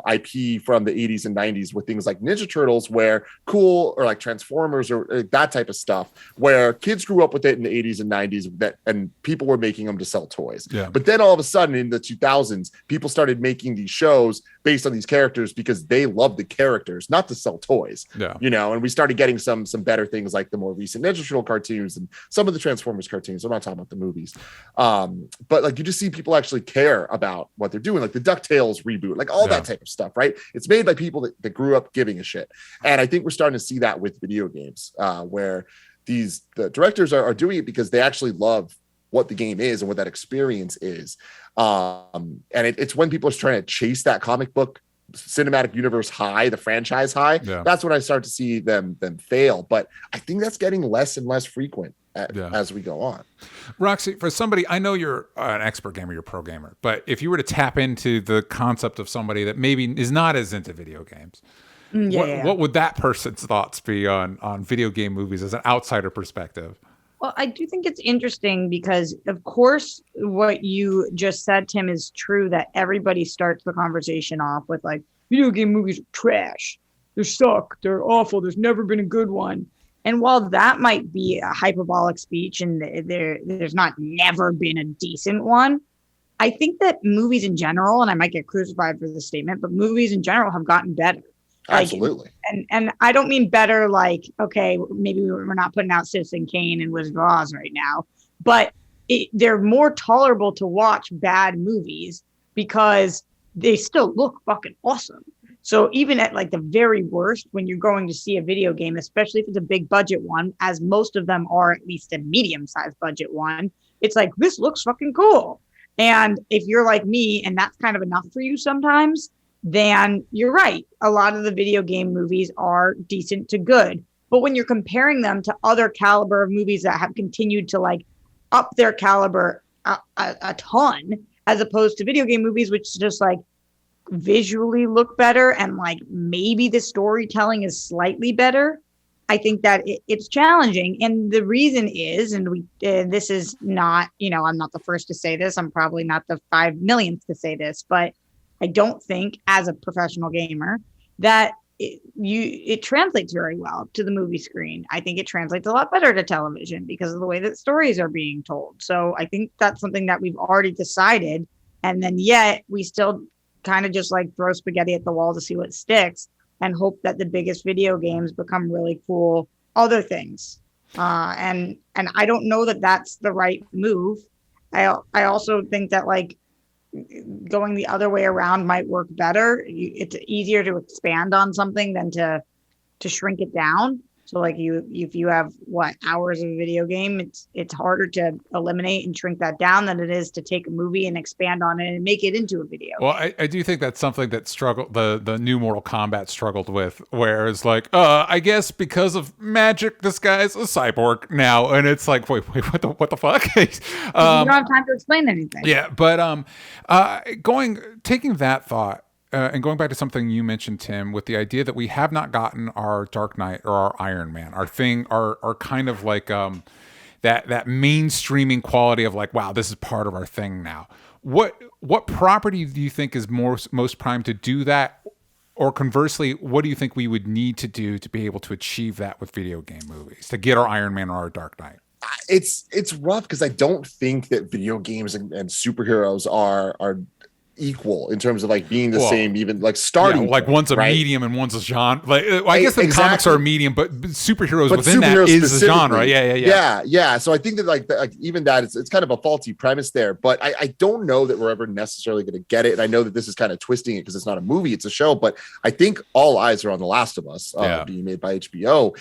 IP from the 80s and 90s with things like Ninja Turtles, where cool, or like Transformers or that type of stuff, where kids grew up with it in the 80s and 90s and people were making them to sell toys. Yeah. But then all of a sudden in the 2000s, people started making these shows based on these characters because they loved the characters, not to sell toys. Yeah. You know, and we started getting some better things like the more recent Ninja Turtle cartoons and some of the Transformers cartoons. I'm not talking about the movies. But like you just see people actually care about what they're doing, like the DuckTales reboot, like all that type of stuff, right? It's made by people that grew up giving a shit. And I think we're starting to see that with video games, where the directors are doing it because they actually love what the game is and what that experience is. And it's when people are trying to chase that comic book cinematic universe high, the franchise high, that's when I start to see them fail. But I think that's getting less and less frequent as we go on. Roxy, for somebody, I know you're an expert gamer, you're a pro gamer, but if you were to tap into the concept of somebody that maybe is not as into video games, what would that person's thoughts be on video game movies as an outsider perspective? Well, I do think it's interesting because, of course, what you just said, Tim, is true that everybody starts the conversation off with like, video game movies are trash. They suck. They're awful. There's never been a good one. And while that might be a hyperbolic speech and there's not never been a decent one, I think that movies in general, and I might get crucified for this statement, but movies in general have gotten better. Absolutely. And I don't mean better like, okay, maybe we're not putting out Citizen Kane and Wizard of Oz right now, but they're more tolerable to watch bad movies because they still look fucking awesome. So even at like the very worst, when you're going to see a video game, especially if it's a big budget one, as most of them are at least a medium-sized budget one, it's like, this looks fucking cool. And if you're like me and that's kind of enough for you sometimes, then you're right. A lot of the video game movies are decent to good. But when you're comparing them to other caliber of movies that have continued to like up their caliber a ton, as opposed to video game movies, which just like visually look better and like maybe the storytelling is slightly better, I think that it's challenging. And the reason is, and this is not, I'm not the first to say this. I'm probably not the 5 millionth to say this, but I don't think as a professional gamer that it translates very well to the movie screen. I think it translates a lot better to television because of the way that stories are being told. So I think that's something that we've already decided. And then yet we still kind of just like throw spaghetti at the wall to see what sticks and hope that the biggest video games become really cool other things. And I don't know that that's the right move. I also think that like going the other way around might work better. It's easier to expand on something than to shrink it down. So like if you have hours of a video game, it's harder to eliminate and shrink that down than it is to take a movie and expand on it and make it into a video. Well, I do think that's something that the new Mortal Kombat struggled with, where it's like, I guess because of magic, this guy's a cyborg now, and it's like, wait, what the fuck? You don't have time to explain anything. Yeah, but taking that thought. And going back to something you mentioned, Tim, with the idea that we have not gotten our Dark Knight or our Iron Man, our kind of like that mainstreaming quality of like, wow, this is part of our thing now. What property do you think is most primed to do that? Or conversely, what do you think we would need to do to be able to achieve that with video game movies, to get our Iron Man or our Dark Knight? It's rough because I don't think that video games and superheroes are equal in terms of like being the same, even like starting like point, one's a right? medium and one's a genre. Like I guess the comics are a medium, but superheroes within that superheroes is a genre. Yeah. So I think that like even that it's kind of a faulty premise there, but I don't know that we're ever necessarily going to get it. And I know that this is kind of twisting it because it's not a movie, it's a show, but I think all eyes are on The Last of Us being made by HBO.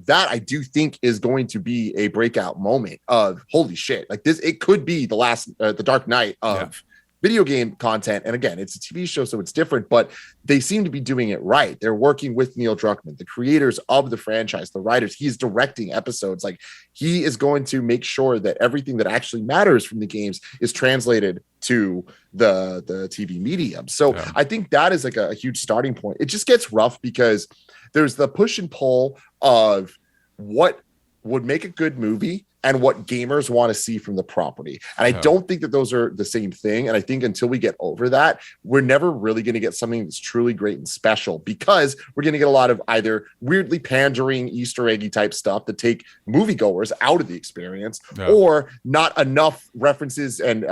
That I do think is going to be a breakout moment of holy shit. Like this, it could be the Dark Knight of video game content. And again, it's a TV show, so it's different, but they seem to be doing it right. They're working with Neil Druckmann, the creators of the franchise, the writers. He's directing episodes. Like he is going to make sure that everything that actually matters from the games is translated to the TV medium. So I think that is like a huge starting point. It just gets rough because there's the push and pull of what would make a good movie and what gamers want to see from the property. And I don't think that those are the same thing. And I think until we get over that, we're never really going to get something that's truly great and special, because we're going to get a lot of either weirdly pandering Easter eggy type stuff that take moviegoers out of the experience, or not enough references and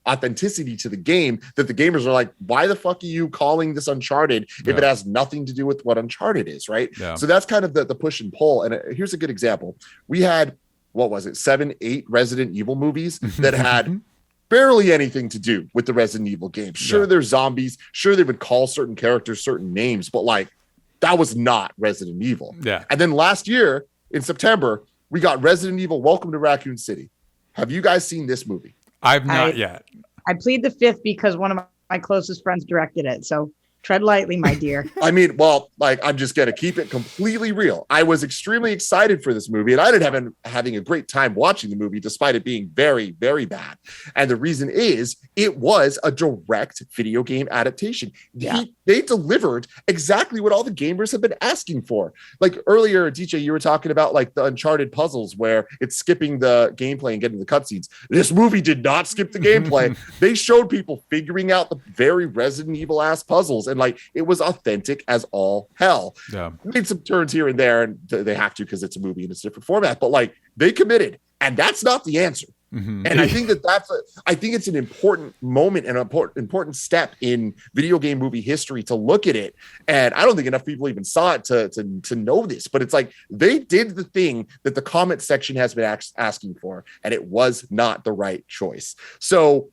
authenticity to the game that the gamers are like, why the fuck are you calling this Uncharted if it has nothing to do with what Uncharted is, right? So that's kind of the push and pull. And here's a good example. We had, what was it, 7, 8 Resident Evil movies that had barely anything to do with the Resident Evil games. Sure, they're zombies. Sure, they would call certain characters certain names, but like that was not Resident Evil. And then last year in September, we got Resident Evil Welcome to Raccoon City. Have you guys seen this movie? I've not yet. I plead the fifth because one of my closest friends directed it. So tread lightly, my dear. I mean, well, like, I'm just going to keep it completely real. I was extremely excited for this movie, and I ended up having a great time watching the movie, despite it being very, very bad. And the reason is it was a direct video game adaptation. They delivered exactly what all the gamers have been asking for. Like earlier, DJ, you were talking about like the Uncharted puzzles where it's skipping the gameplay and getting the cutscenes. This movie did not skip the gameplay. They showed people figuring out the very Resident Evil ass puzzles. And like, it was authentic as all hell. Made some turns here and there, and they have to because it's a movie and it's a different format, but like they committed, and that's not the answer. And I think I think it's an important moment and an important step in video game movie history to look at it. And I don't think enough people even saw it to know this, but it's like they did the thing that the comment section has been asking for, and it was not the right choice. So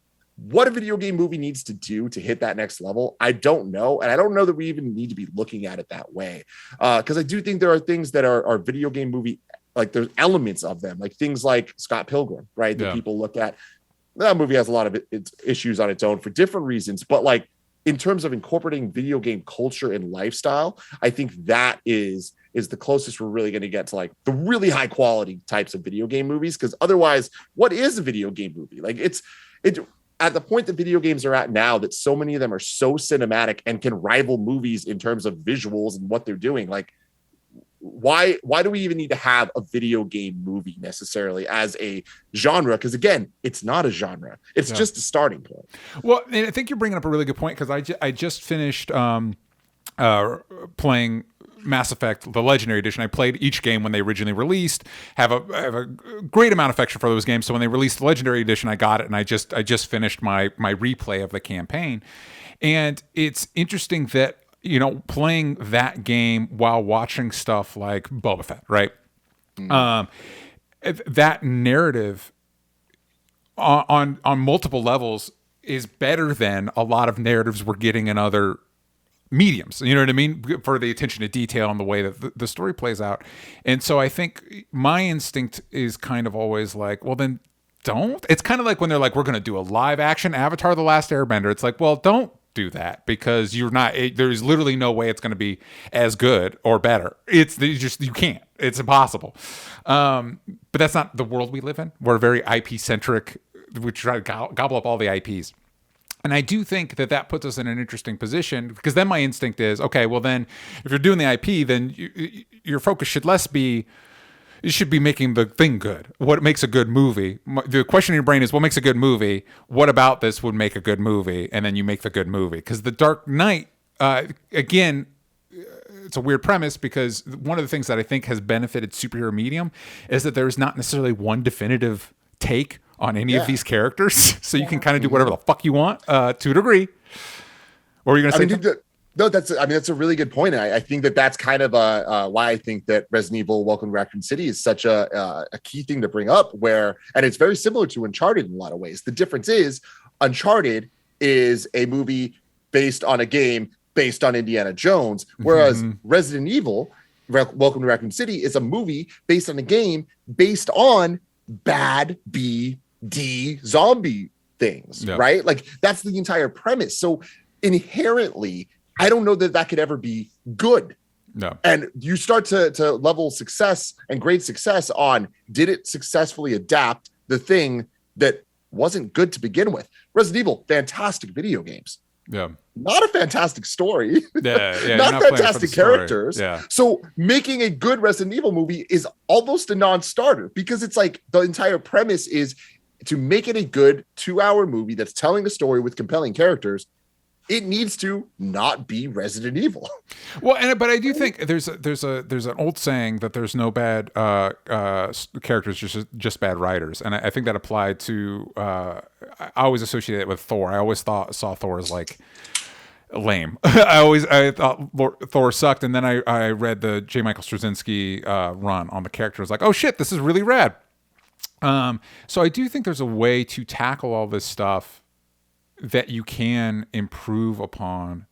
what a video game movie needs to do to hit that next level, I don't know. And I don't know that we even need to be looking at it that way. Because I do think there are things that are video game movie, like there's elements of them, like things like Scott Pilgrim, right? That people look at. That movie has a lot of its issues on its own for different reasons. But like in terms of incorporating video game culture and lifestyle, I think that is the closest we're really going to get to like the really high quality types of video game movies. Because otherwise, what is a video game movie? Like it's at the point that video games are at now, that so many of them are so cinematic and can rival movies in terms of visuals and what they're doing. Like, why do we even need to have a video game movie necessarily as a genre? Because again, it's not a genre. It's just a starting point. Well, and I think you're bringing up a really good point, because I just finished playing Mass Effect, the Legendary Edition. I played each game when they originally released. Have a great amount of affection for those games. So when they released the Legendary Edition, I got it, and I just finished my replay of the campaign. And it's interesting that, you know, playing that game while watching stuff like Boba Fett, right? That narrative on multiple levels is better than a lot of narratives we're getting in other mediums. You know what I mean? For the attention to detail and the way that the story plays out. And so I think my instinct is kind of always like, well, then don't. It's kind of like when they're like, we're going to do a live action Avatar: The Last Airbender. It's like, well, don't do that, because there's literally no way it's going to be as good or better. You can't. It's impossible. But that's not the world we live in. We're very IP centric. We try to gobble up all the IPs. And I do think that puts us in an interesting position, because then my instinct is, okay, well then if you're doing the IP, then your focus should less be, you should be making the thing good. What makes a good movie? The question in your brain is, what makes a good movie? What about this would make a good movie? And then you make the good movie. Because The Dark Knight, again, it's a weird premise, because one of the things that I think has benefited superhero medium is that there's not necessarily one definitive take on any of these characters. So you can kind of do whatever the fuck you want to a degree. Or are you going to say? No, that's a really good point. I think that's kind of why I think that Resident Evil Welcome to Raccoon City is such a key thing to bring up, and it's very similar to Uncharted in a lot of ways. The difference is Uncharted is a movie based on a game based on Indiana Jones, whereas Resident Evil Welcome to Raccoon City is a movie based on a game based on bad BD zombie things, right? Like that's the entire premise. So inherently, I don't know that could ever be good. No. And you start to level success and grade success on, did it successfully adapt the thing that wasn't good to begin with? Resident Evil, fantastic video games. Yeah. Not a fantastic story. Yeah. Not fantastic characters. Yeah. So making a good Resident Evil movie is almost a non-starter, because it's like the entire premise is to make it a good 2-hour movie that's telling a story with compelling characters. It needs to not be Resident Evil. Well, but I do think there's an old saying that there's no bad characters, just bad writers, and I think that applied to. I always associate it with Thor. I always saw Thor as like lame. I thought Thor sucked, and then I read the J. Michael Straczynski run on the character. I was like, oh shit, this is really rad. So I do think there's a way to tackle all this stuff that you can improve upon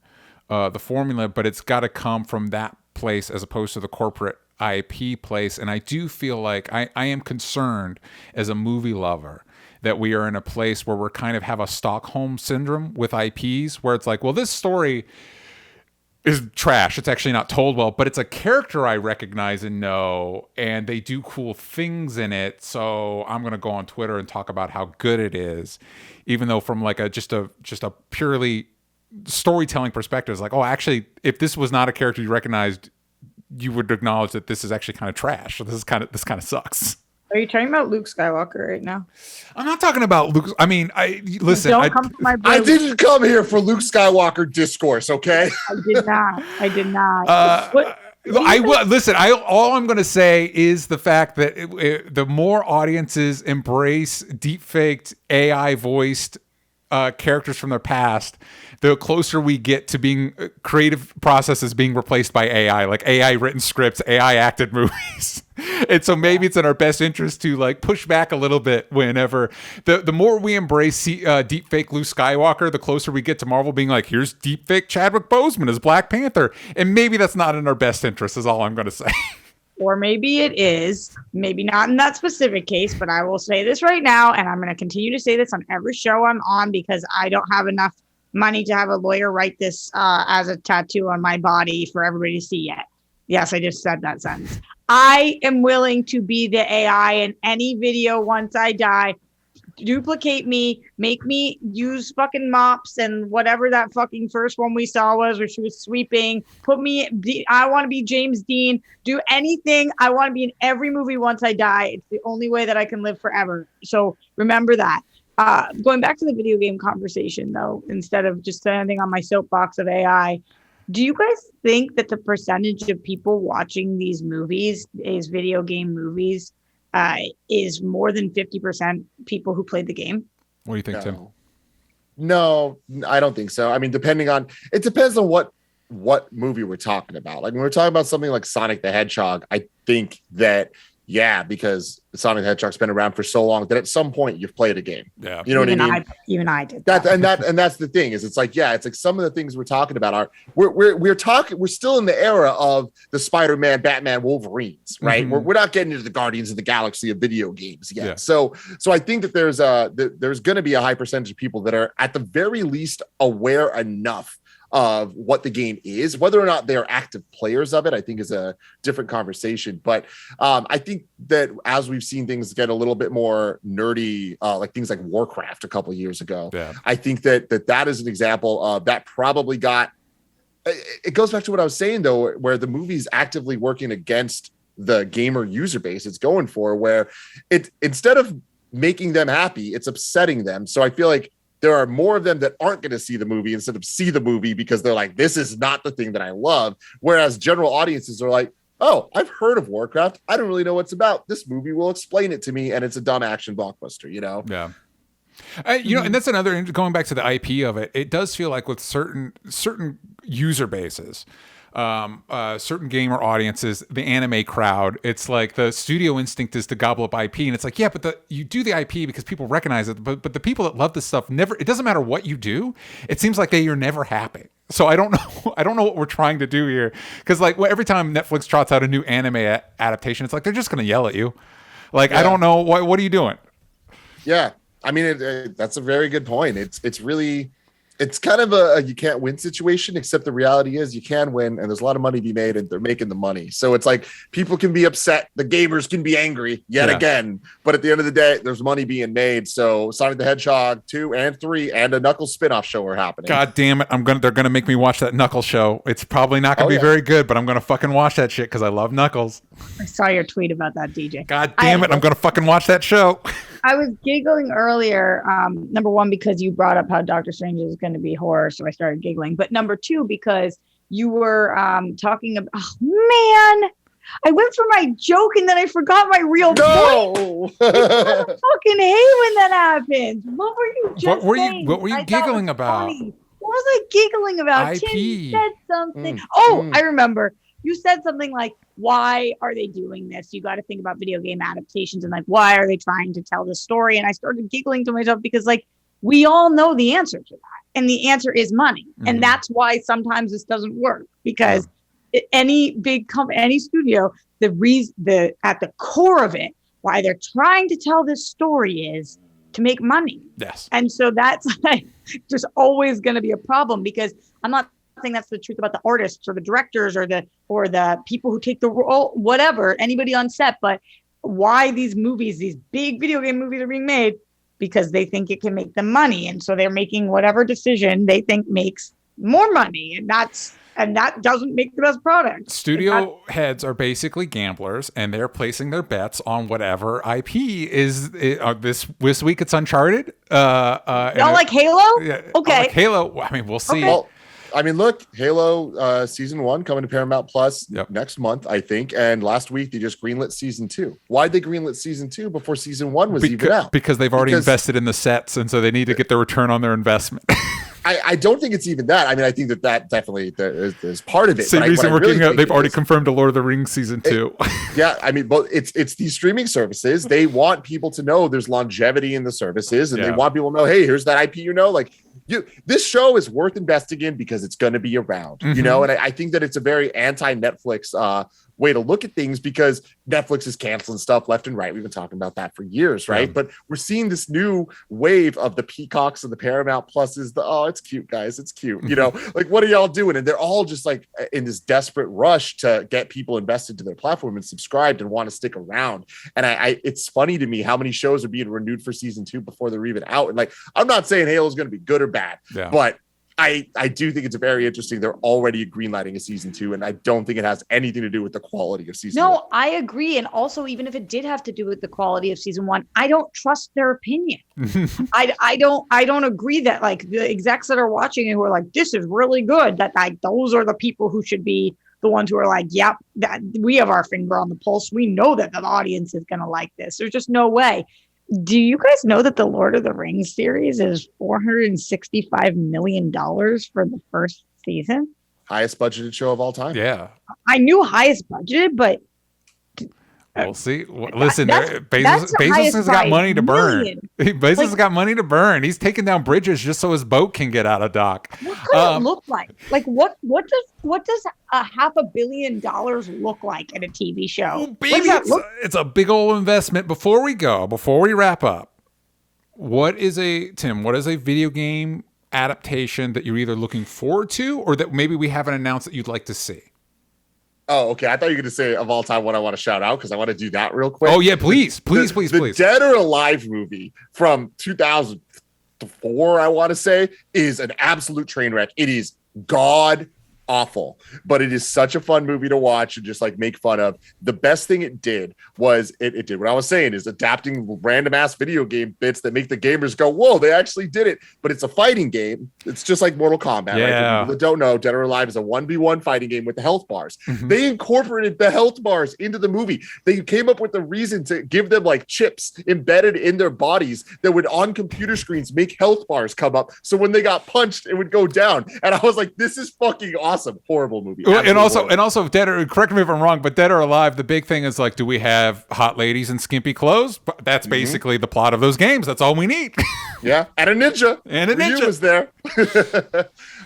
the formula, but it's got to come from that place as opposed to the corporate IP place. And I do feel like I am concerned as a movie lover that we are in a place where we're kind of have a Stockholm syndrome with IPs, where it's like, well, this story is trash. It's actually not told well, but it's a character I recognize and know, and they do cool things in it. So I'm going to go on Twitter and talk about how good it is, even though from like just a purely storytelling perspective, it's like, oh, actually, if this was not a character you recognized, you would acknowledge that this is actually kind of trash. So this kind of sucks. Are you talking about Luke Skywalker right now? I'm not talking about Luke. I mean, listen. Don't come for my I didn't come here for Luke Skywalker discourse, okay? I did not. I will listen. All I'm going to say is the fact that the more audiences embrace deepfaked AI voiced characters from their past, the closer we get to being creative processes being replaced by AI, like AI written scripts, AI acted movies. And so maybe it's in our best interest to like push back a little bit whenever the more we embrace deepfake Luke Skywalker, the closer we get to Marvel being like, here's deepfake Chadwick Boseman as Black Panther. And maybe that's not in our best interest is all I'm going to say. Or maybe it is, maybe not in that specific case, but I will say this right now, and I'm going to continue to say this on every show I'm on, because I don't have enough money to have a lawyer write this as a tattoo on my body for everybody to see yet. Yes, I just said that sentence. I am willing to be the AI in any video once I die. Duplicate me, make me use fucking mops and whatever that fucking first one we saw was, where she was sweeping. I want to be James Dean. Do anything. I want to be in every movie once I die. It's the only way that I can live forever. So remember that. Going back to the video game conversation, though, instead of just standing on my soapbox of AI, Do you guys think that the percentage of people watching these movies, these video game movies, is more than 50% people who played the game? What do you think, Tim? No, I don't think so. I mean, it depends on what movie we're talking about. Like when we're talking about something like Sonic the Hedgehog, I think that because Sonic the Hedgehog's been around for so long that at some point you've played a game. Yeah. You know what I mean? Even I did that. And that's the thing is it's like some of the things we're talking about are we're still in the era of the Spider-Man, Batman, Wolverines, right? Mm-hmm. We're not getting into the Guardians of the Galaxy of video games yet. Yeah. So I think that there's going to be a high percentage of people that are at the very least aware enough of what the game is. Whether or not they're active players of it, I think is a different conversation. But I think that as we've seen things get a little bit more nerdy, like things like Warcraft a couple of years ago, I think that is an example of that probably got, it goes back to what I was saying though, where the movie's actively working against the gamer user base it's going for, where it, instead of making them happy, it's upsetting them. So I feel like there are more of them that aren't going to see the movie instead of see the movie because they're like, this is not the thing that I love. Whereas general audiences are like, oh, I've heard of Warcraft. I don't really know what's about. This movie will explain it to me. And it's a dumb action blockbuster, you know? Yeah. And that's another, going back to the IP of it, it does feel like with certain user bases, certain gamer audiences, the anime crowd, it's like the studio instinct is to gobble up IP, and it's like, yeah, but you do the IP because people recognize it, but the people that love this stuff never. It doesn't matter what you do. It seems like you're never happy. So I don't know what we're trying to do here, because like every time Netflix trots out a new anime adaptation, it's like they're just gonna yell at you. Like I don't know what are you doing? Yeah, I mean that's a very good point. It's really. It's kind of a you can't win situation, except the reality is you can win, and there's a lot of money to be made, and they're making the money. So it's like people can be upset, the gamers can be angry yet again, but at the end of the day, there's money being made. So Sonic the Hedgehog 2 and 3 and a Knuckles spinoff show are happening. God damn it! They're gonna make me watch that Knuckles show. It's probably not gonna be very good, but I'm gonna fucking watch that shit because I love Knuckles. I saw your tweet about that, DJ. God damn it! I'm gonna fucking watch that show. I was giggling earlier, number one, because you brought up how Doctor Strange is going to be horror, so I started giggling. But number two, because you were talking about, oh, man, I went for my joke and then I forgot my real point. I fucking hate when that happens. What were you just saying? What were you giggling about? Funny. What was I giggling about? IP. Tim said something. I remember. You said something like, why are they doing this? You got to think about video game adaptations and like, why are they trying to tell this story? And I started giggling to myself because like, we all know the answer to that. And the answer is money. Mm-hmm. And that's why sometimes this doesn't work, because any big company, any studio, at the core of it, why they're trying to tell this story is to make money. Yes. And so that's like just always going to be a problem, because I'm not saying that's the truth about the artists or the directors or the people who take the role, whatever, anybody on set, but why these big video game movies are being made, because they think it can make them money. And so they're making whatever decision they think makes more money. And that doesn't make the best product. Studio heads are basically gamblers, and they're placing their bets on whatever IP is. This week it's Uncharted. Y'all like Halo? Yeah, okay. Like Halo. I mean, we'll see. Okay. Well, I mean, look, Halo season 1 coming to Paramount Plus next month, I think. And last week they just greenlit season 2. Why'd they greenlit season 2 before season 1 was even out? Because they've already invested in the sets, and so they need to get the return on their investment. I don't think it's even that. I mean, I think that definitely is part of it. Same reason they've already confirmed a Lord of the Rings season 2. Yeah, I mean, but it's these streaming services. They want people to know there's longevity in the services, and they want people to know, hey, here's that IP, like. This show is worth investing in because it's going to be around, and I think that it's a very anti-Netflix way to look at things, because Netflix is canceling stuff left and right. We've been talking about that for years, right? But we're seeing this new wave of the Peacocks and the Paramount Pluses. It's cute, guys. It's cute. Like, what are y'all doing? And they're all just like in this desperate rush to get people invested to their platform and subscribed and want to stick around. And it's funny to me how many shows are being renewed for season 2 before they're even out. And like, I'm not saying Halo is going to be good or bad, but I do think it's very interesting. They're already greenlighting a season 2, and I don't think it has anything to do with the quality of season 1. No, I agree. And also, even if it did have to do with the quality of season 1, I don't trust their opinion. I don't agree that like the execs that are watching and who are like, this is really good, that like those are the people who should be the ones who are like, yep, that we have our finger on the pulse. We know that the audience is gonna like this. There's just no way. Do you guys know that the Lord of the Rings series is $465 million for the first season? Highest budgeted show of all time. Yeah. I knew highest budget, but we'll see. Listen, that's Bezos has got money to burn. million. Bezos has got money to burn. He's taking down bridges just so his boat can get out of dock. What could it look like? Like what does $500 million look like in a TV show? Oh, baby, it's a big old investment. Before we wrap up, what is a video game adaptation that you're either looking forward to or that maybe we haven't announced that you'd like to see? Oh, okay. I thought you were going to say of all time what I want to shout out because I want to do that real quick. Oh, yeah, please. The Dead or Alive movie from 2004, I want to say, is an absolute train wreck. It is god awful, but it is such a fun movie to watch and just like make fun of. The best thing it did was it did what I was saying, is adapting random ass video game bits that make the gamers go, whoa, they actually did it. But it's a fighting game. It's just like Mortal Kombat, right? For people that don't know, Dead or Alive is a 1v1 fighting game with the health bars. They incorporated the health bars into the movie. They came up with the reason to give them like chips embedded in their bodies that would on computer screens make health bars come up. So when they got punched, it would go down. And I was like, this is fucking awesome. Horrible movie. And also correct me if I'm wrong, but Dead or Alive, the big thing is like, do we have hot ladies in skimpy clothes? But that's basically the plot of those games. That's all we need. Yeah, and a ninja. Ryu was there.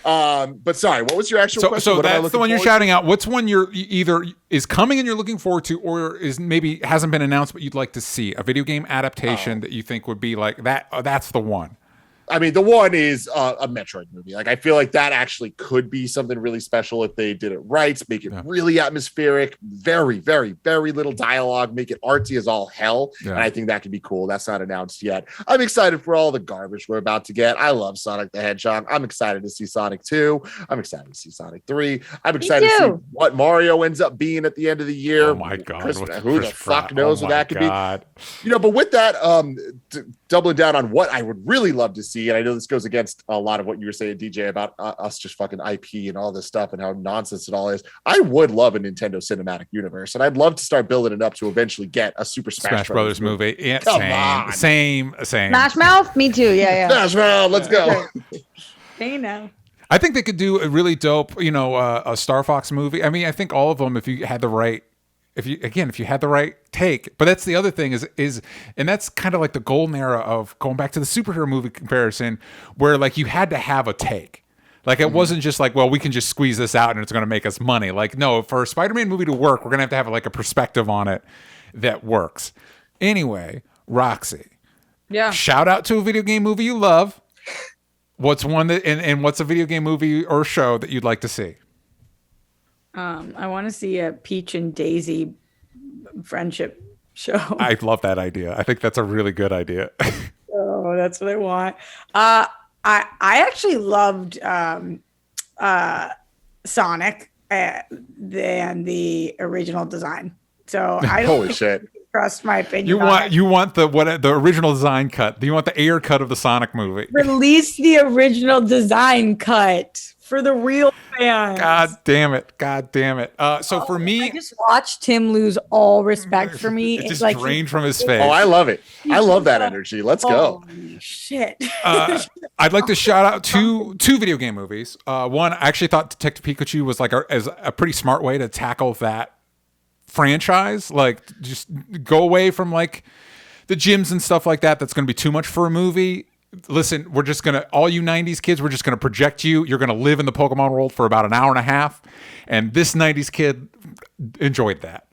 But sorry, what was your actual question? So that's the one you're shouting out. What's one you're either is coming and you're looking forward to, or is maybe hasn't been announced but you'd like to see? A video game adaptation that you think would be like that? That's the one. I mean, the one is a Metroid movie. Like, I feel like that actually could be something really special if they did it right. Make it really atmospheric, very, very, very little dialogue, make it artsy as all hell. Yeah. And I think that could be cool. That's not announced yet. I'm excited for all the garbage we're about to get. I love Sonic the Hedgehog. I'm excited to see Sonic 2. I'm excited to see Sonic 3. I'm excited to see what Mario ends up being at the end of the year. Oh my God. Who the fuck knows what that could be? You know, but with that, doubling down on what I would really love to see, and I know this goes against a lot of what you were saying, DJ, about us just fucking IP and all this stuff and how nonsense it all is. I would love a Nintendo cinematic universe, and I'd love to start building it up to eventually get a Super Smash Brothers movie. Yeah, Come same. Smash Mouth? Me too. Yeah. Smash Mouth, let's go. Hey, now. I think they could do a really dope, a Star Fox movie. I mean, I think all of them, if you had the right take. But that's the other thing is and that's kind of like the golden era of going back to the superhero movie comparison, where like you had to have a take. Like it wasn't just like, well, we can just squeeze this out and it's going to make us money. Like, no, for a Spider-Man movie to work, we're going to have like a perspective on it that works. Anyway, Roxy. Yeah. Shout out to a video game movie you love. What's one that and what's a video game movie or show that you'd like to see? I want to see a Peach and Daisy friendship show. I love that idea. I think that's a really good idea. Oh, that's what I want. I actually loved Sonic and the original design. So I don't Holy shit. trust my opinion. You want the original design cut? Do you want the air cut of the Sonic movie? Release the original design cut for the real fans. God damn it. So for me, I just watched Tim lose all respect for me. It just like drained from his face. Oh, I love it. I love that energy. Let's go. Shit. I'd like to shout out two video game movies. One, I actually thought Detective Pikachu was like a pretty smart way to tackle that franchise. Like, just go away from like the gyms and stuff like that. That's going to be too much for a movie. Listen, we're just going to, all you 90s kids, we're just going to project you. You're going to live in the Pokemon world for about an hour and a half. And this 90s kid enjoyed that.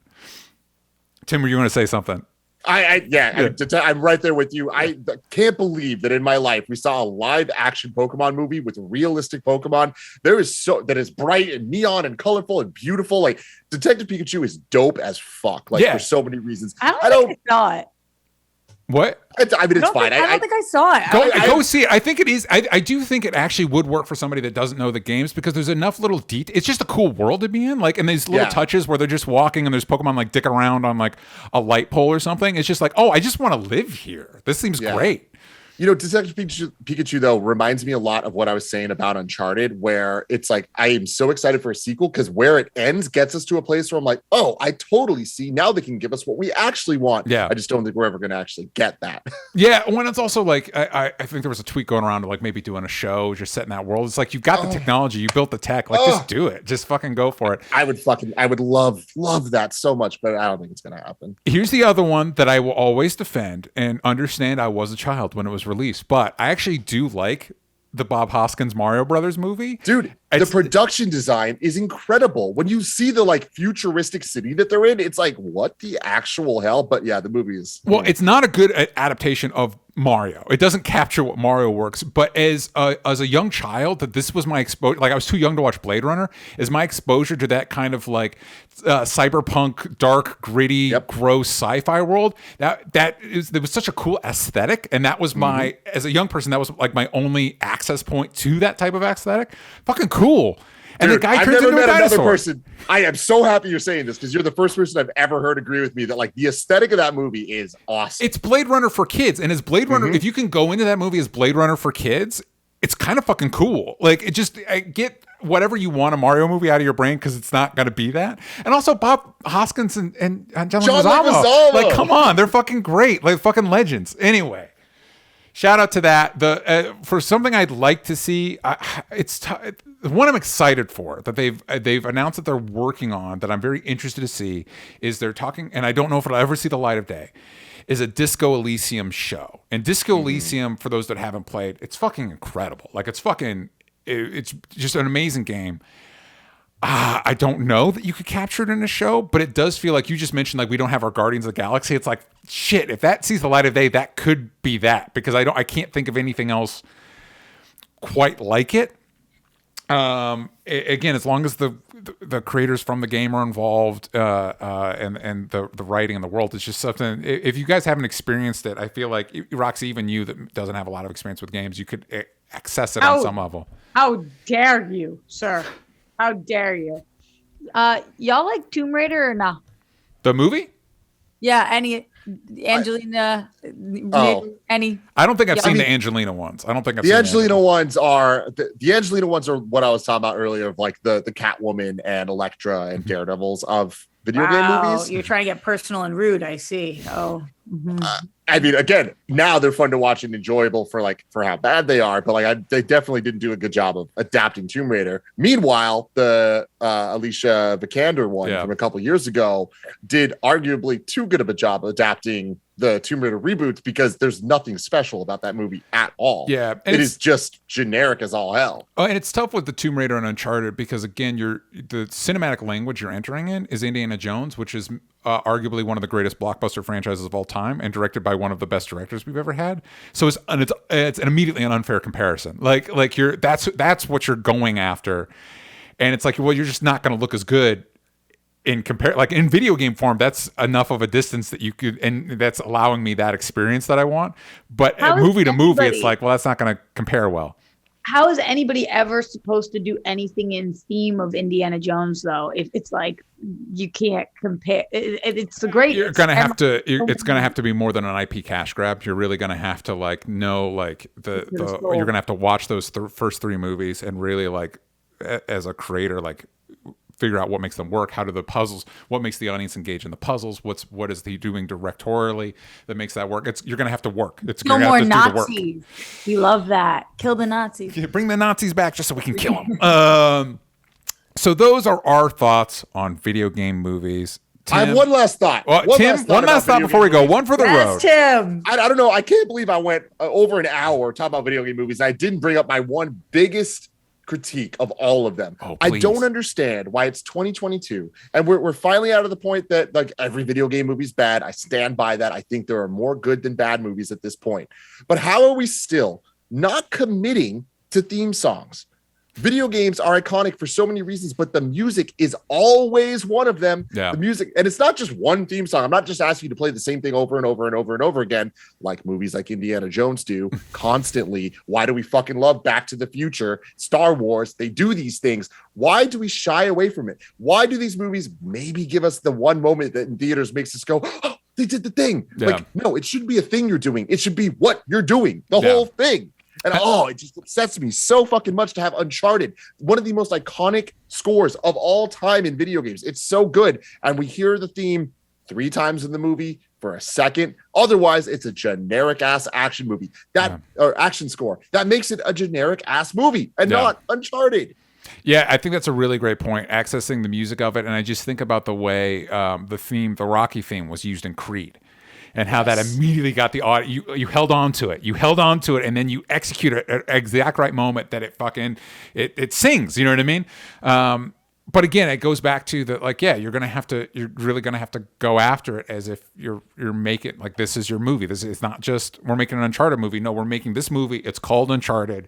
Tim, were you going to say something? I'm right there with you. I can't believe that in my life we saw a live action Pokemon movie with realistic Pokemon. That is bright and neon and colorful and beautiful. Like, Detective Pikachu is dope as fuck. Like, for so many reasons. I don't think it's not. What? I mean, it's fine. I don't think I saw it. Go see it. I think it is. I do think it actually would work for somebody that doesn't know the games because there's enough little detail. It's just a cool world to be in. Like, and these little touches where they're just walking and there's Pokemon like dicking around on like a light pole or something. It's just like, oh, I just want to live here. This seems great. You know, Detective Pikachu, though, reminds me a lot of what I was saying about Uncharted, where it's like, I am so excited for a sequel because where it ends gets us to a place where I'm like, oh, I totally see. Now they can give us what we actually want. Yeah. I just don't think we're ever going to actually get that. Yeah. When it's also like, I think there was a tweet going around to like maybe doing a show, just setting that world. It's like, you've got the technology, you built the tech, like just do it. Just fucking go for it. I would love that so much, but I don't think it's going to happen. Here's the other one that I will always defend and understand. I was a child when it was released, but I actually do like the Bob Hoskins Mario Brothers movie. Dude, the production design is incredible. When you see the like futuristic city that they're in, it's like, what the actual hell? But yeah, the movie is... Well, it's not a good adaptation of Mario. It doesn't capture what Mario works. But as a young child, that this was my exposure. Like, I was too young to watch Blade Runner. Is my exposure to that kind of like cyberpunk, dark, gritty, gross sci-fi world. There was such a cool aesthetic, and that was my as a young person, that was like my only access point to that type of aesthetic. Fucking cool. And dude, the guy I've turns never into a met another dinosaur. person. I am so happy you're saying this because you're the first person I've ever heard agree with me that like the aesthetic of that movie is awesome. It's Blade Runner for kids, and as Blade Runner, if you can go into that movie as Blade Runner for kids, it's kind of fucking cool. Like, it just get whatever you want a Mario movie out of your brain because it's not going to be that. And also Bob Hoskins and John Leguizamo. Like, come on, they're fucking great, like fucking legends. Anyway. Shout out to that. For something I'd like to see, one I'm excited for that they've announced that they're working on that I'm very interested to see is they're talking, and I don't know if it'll ever see the light of day, is a Disco Elysium show. And Disco Elysium, for those that haven't played, it's fucking incredible. Like it's just an amazing game. I don't know that you could capture it in a show, but it does feel like you just mentioned, like we don't have our Guardians of the Galaxy. It's like, shit, if that sees the light of day, that could be that because I can't think of anything else quite like it. Again, as long as the creators from the game are involved, and the writing and the world, it's just something. If you guys haven't experienced it, I feel like Roxy, even you that doesn't have a lot of experience with games, you could access it on some level. How dare you, sir? How dare you? Y'all like Tomb Raider or no? The movie? Yeah, any Angelina? Any? I don't think I've seen the Angelina ones. I don't think I've the seen Angelina ones are the Angelina ones are what I was talking about earlier of like the Catwoman and Elektra and Daredevils of video game movies. You're trying to get personal and rude. I see. Oh. I mean, again, now they're fun to watch and enjoyable for how bad they are, but like they definitely didn't do a good job of adapting Tomb Raider. Meanwhile, the Alicia Vikander one from a couple years ago did arguably too good of a job adapting the Tomb Raider reboots because there's nothing special about that movie at all. Yeah, it is just generic as all hell. Oh, and it's tough with the Tomb Raider and Uncharted because again, the cinematic language you're entering in is Indiana Jones, which is arguably one of the greatest blockbuster franchises of all time, and directed by one of the best directors we've ever had. So it's immediately an unfair comparison. Like that's what you're going after, and it's like, well, you're just not going to look as good in video game form. That's enough of a distance that you could, and that's allowing me that experience that I want. But movie to movie, it's like, well, that's not going to compare well. How is anybody ever supposed to do anything in theme of Indiana Jones, though? If it's like you can't compare, it's the great. You're gonna have to. It's gonna have to be more than an IP cash grab. You're really gonna have to like know like the you're gonna have to watch those first three movies and really like as a creator like figure out what makes them work. How do the puzzles? What makes the audience engage in the puzzles? What is he doing directorially that makes that work? You're gonna have to work. It's no you're more have to Nazis. do the work. We love that. Kill the Nazis. Yeah, bring the Nazis back just so we can kill them. So those are our thoughts on video game movies. Tim, I have one last thought. One last thought before we go. One for the road. Tim. I don't know. I can't believe I went over an hour talking about video game movies. I didn't bring up my one biggest critique of all of them. Oh, I don't understand why it's 2022 and we're finally out of the point that like every video game movie is bad. I stand by that. I think there are more good than bad movies at this point. But how are we still not committing to theme songs? video games are iconic for so many reasons, but the music is always one of them. Yeah. The music, and it's not just one theme song. I'm not just asking you to play the same thing over and over and over and over again, like movies like Indiana Jones do constantly. Why do we fucking love Back to the Future, Star Wars? They do these things. Why do we shy away from it? Why do these movies maybe give us the one moment that in theaters makes us go, oh, they did the thing? Yeah. Like, no, it shouldn't be a thing you're doing. It should be what you're doing, the whole thing. And it just upsets me so fucking much to have Uncharted, one of the most iconic scores of all time in video games. It's so good. And we hear the theme 3 times in the movie for a second. Otherwise, it's a generic ass action movie or action score that makes it a generic ass movie and not Uncharted. Yeah, I think that's a really great point, accessing the music of it. And I just think about the way the Rocky theme was used in Creed. And how that immediately got the audience. You held on to it. You held on to it, and then you execute it at the exact right moment that it sings. You know what I mean? But again, it goes back to you're really gonna have to go after it as if you're making, like, this is your movie. This is not just we're making an Uncharted movie. No, we're making this movie. It's called Uncharted,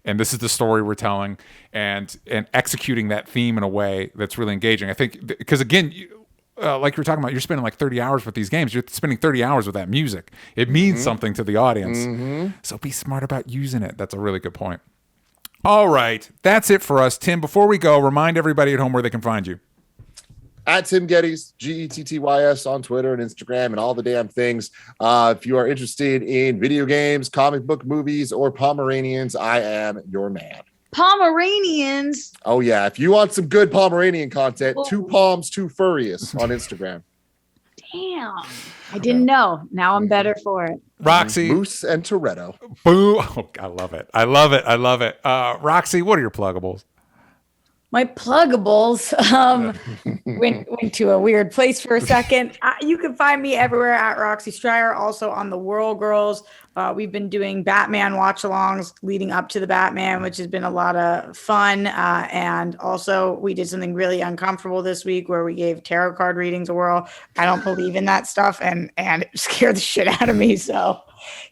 and this is the story we're telling, and executing that theme in a way that's really engaging. I think because again. Like you're talking about, you're spending like 30 hours with these games. You're spending 30 hours with that music. It means something to the audience. So be smart about using it. That's a really good point. All right. That's it for us. Tim, before we go, remind everybody at home where they can find you. At Tim Gettys, Gettys on Twitter and Instagram and all the damn things. If you are interested in video games, comic book movies, or Pomeranians, I am your man. Pomeranians. Oh yeah, if you want some good Pomeranian content, 2 Poms, 2 Furriest on Instagram. Damn, I didn't know. Now I'm better for it. Roxy, Moose and Toretto. Boo! Oh, I love it. I love it. I love it. Roxy, what are your pluggables? My pluggables went to a weird place for a second. You can find me everywhere at Roxy Stryer, also on the Whirl Girls. We've been doing Batman watch-alongs leading up to the Batman, which has been a lot of fun. And also, we did something really uncomfortable this week where we gave tarot card readings a whirl. I don't believe in that stuff, and it scared the shit out of me. So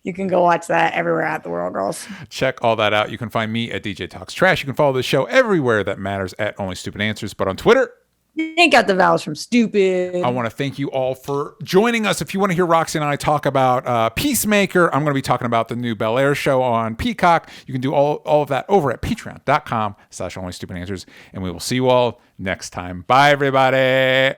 you can go watch that everywhere at the Whirl Girls. Check all that out. You can find me at DJ Talks Trash. You can follow the show everywhere that matters at Only Stupid Answers, but on Twitter, Ain't got the vowels from stupid. I want to thank you all for joining us. If you want to hear Roxy and I talk about Peacemaker, I'm going to be talking about the new Bel Air show on Peacock. You can do all of that over at patreon.com/onlystupidanswers. And we will see you all next time. Bye, everybody.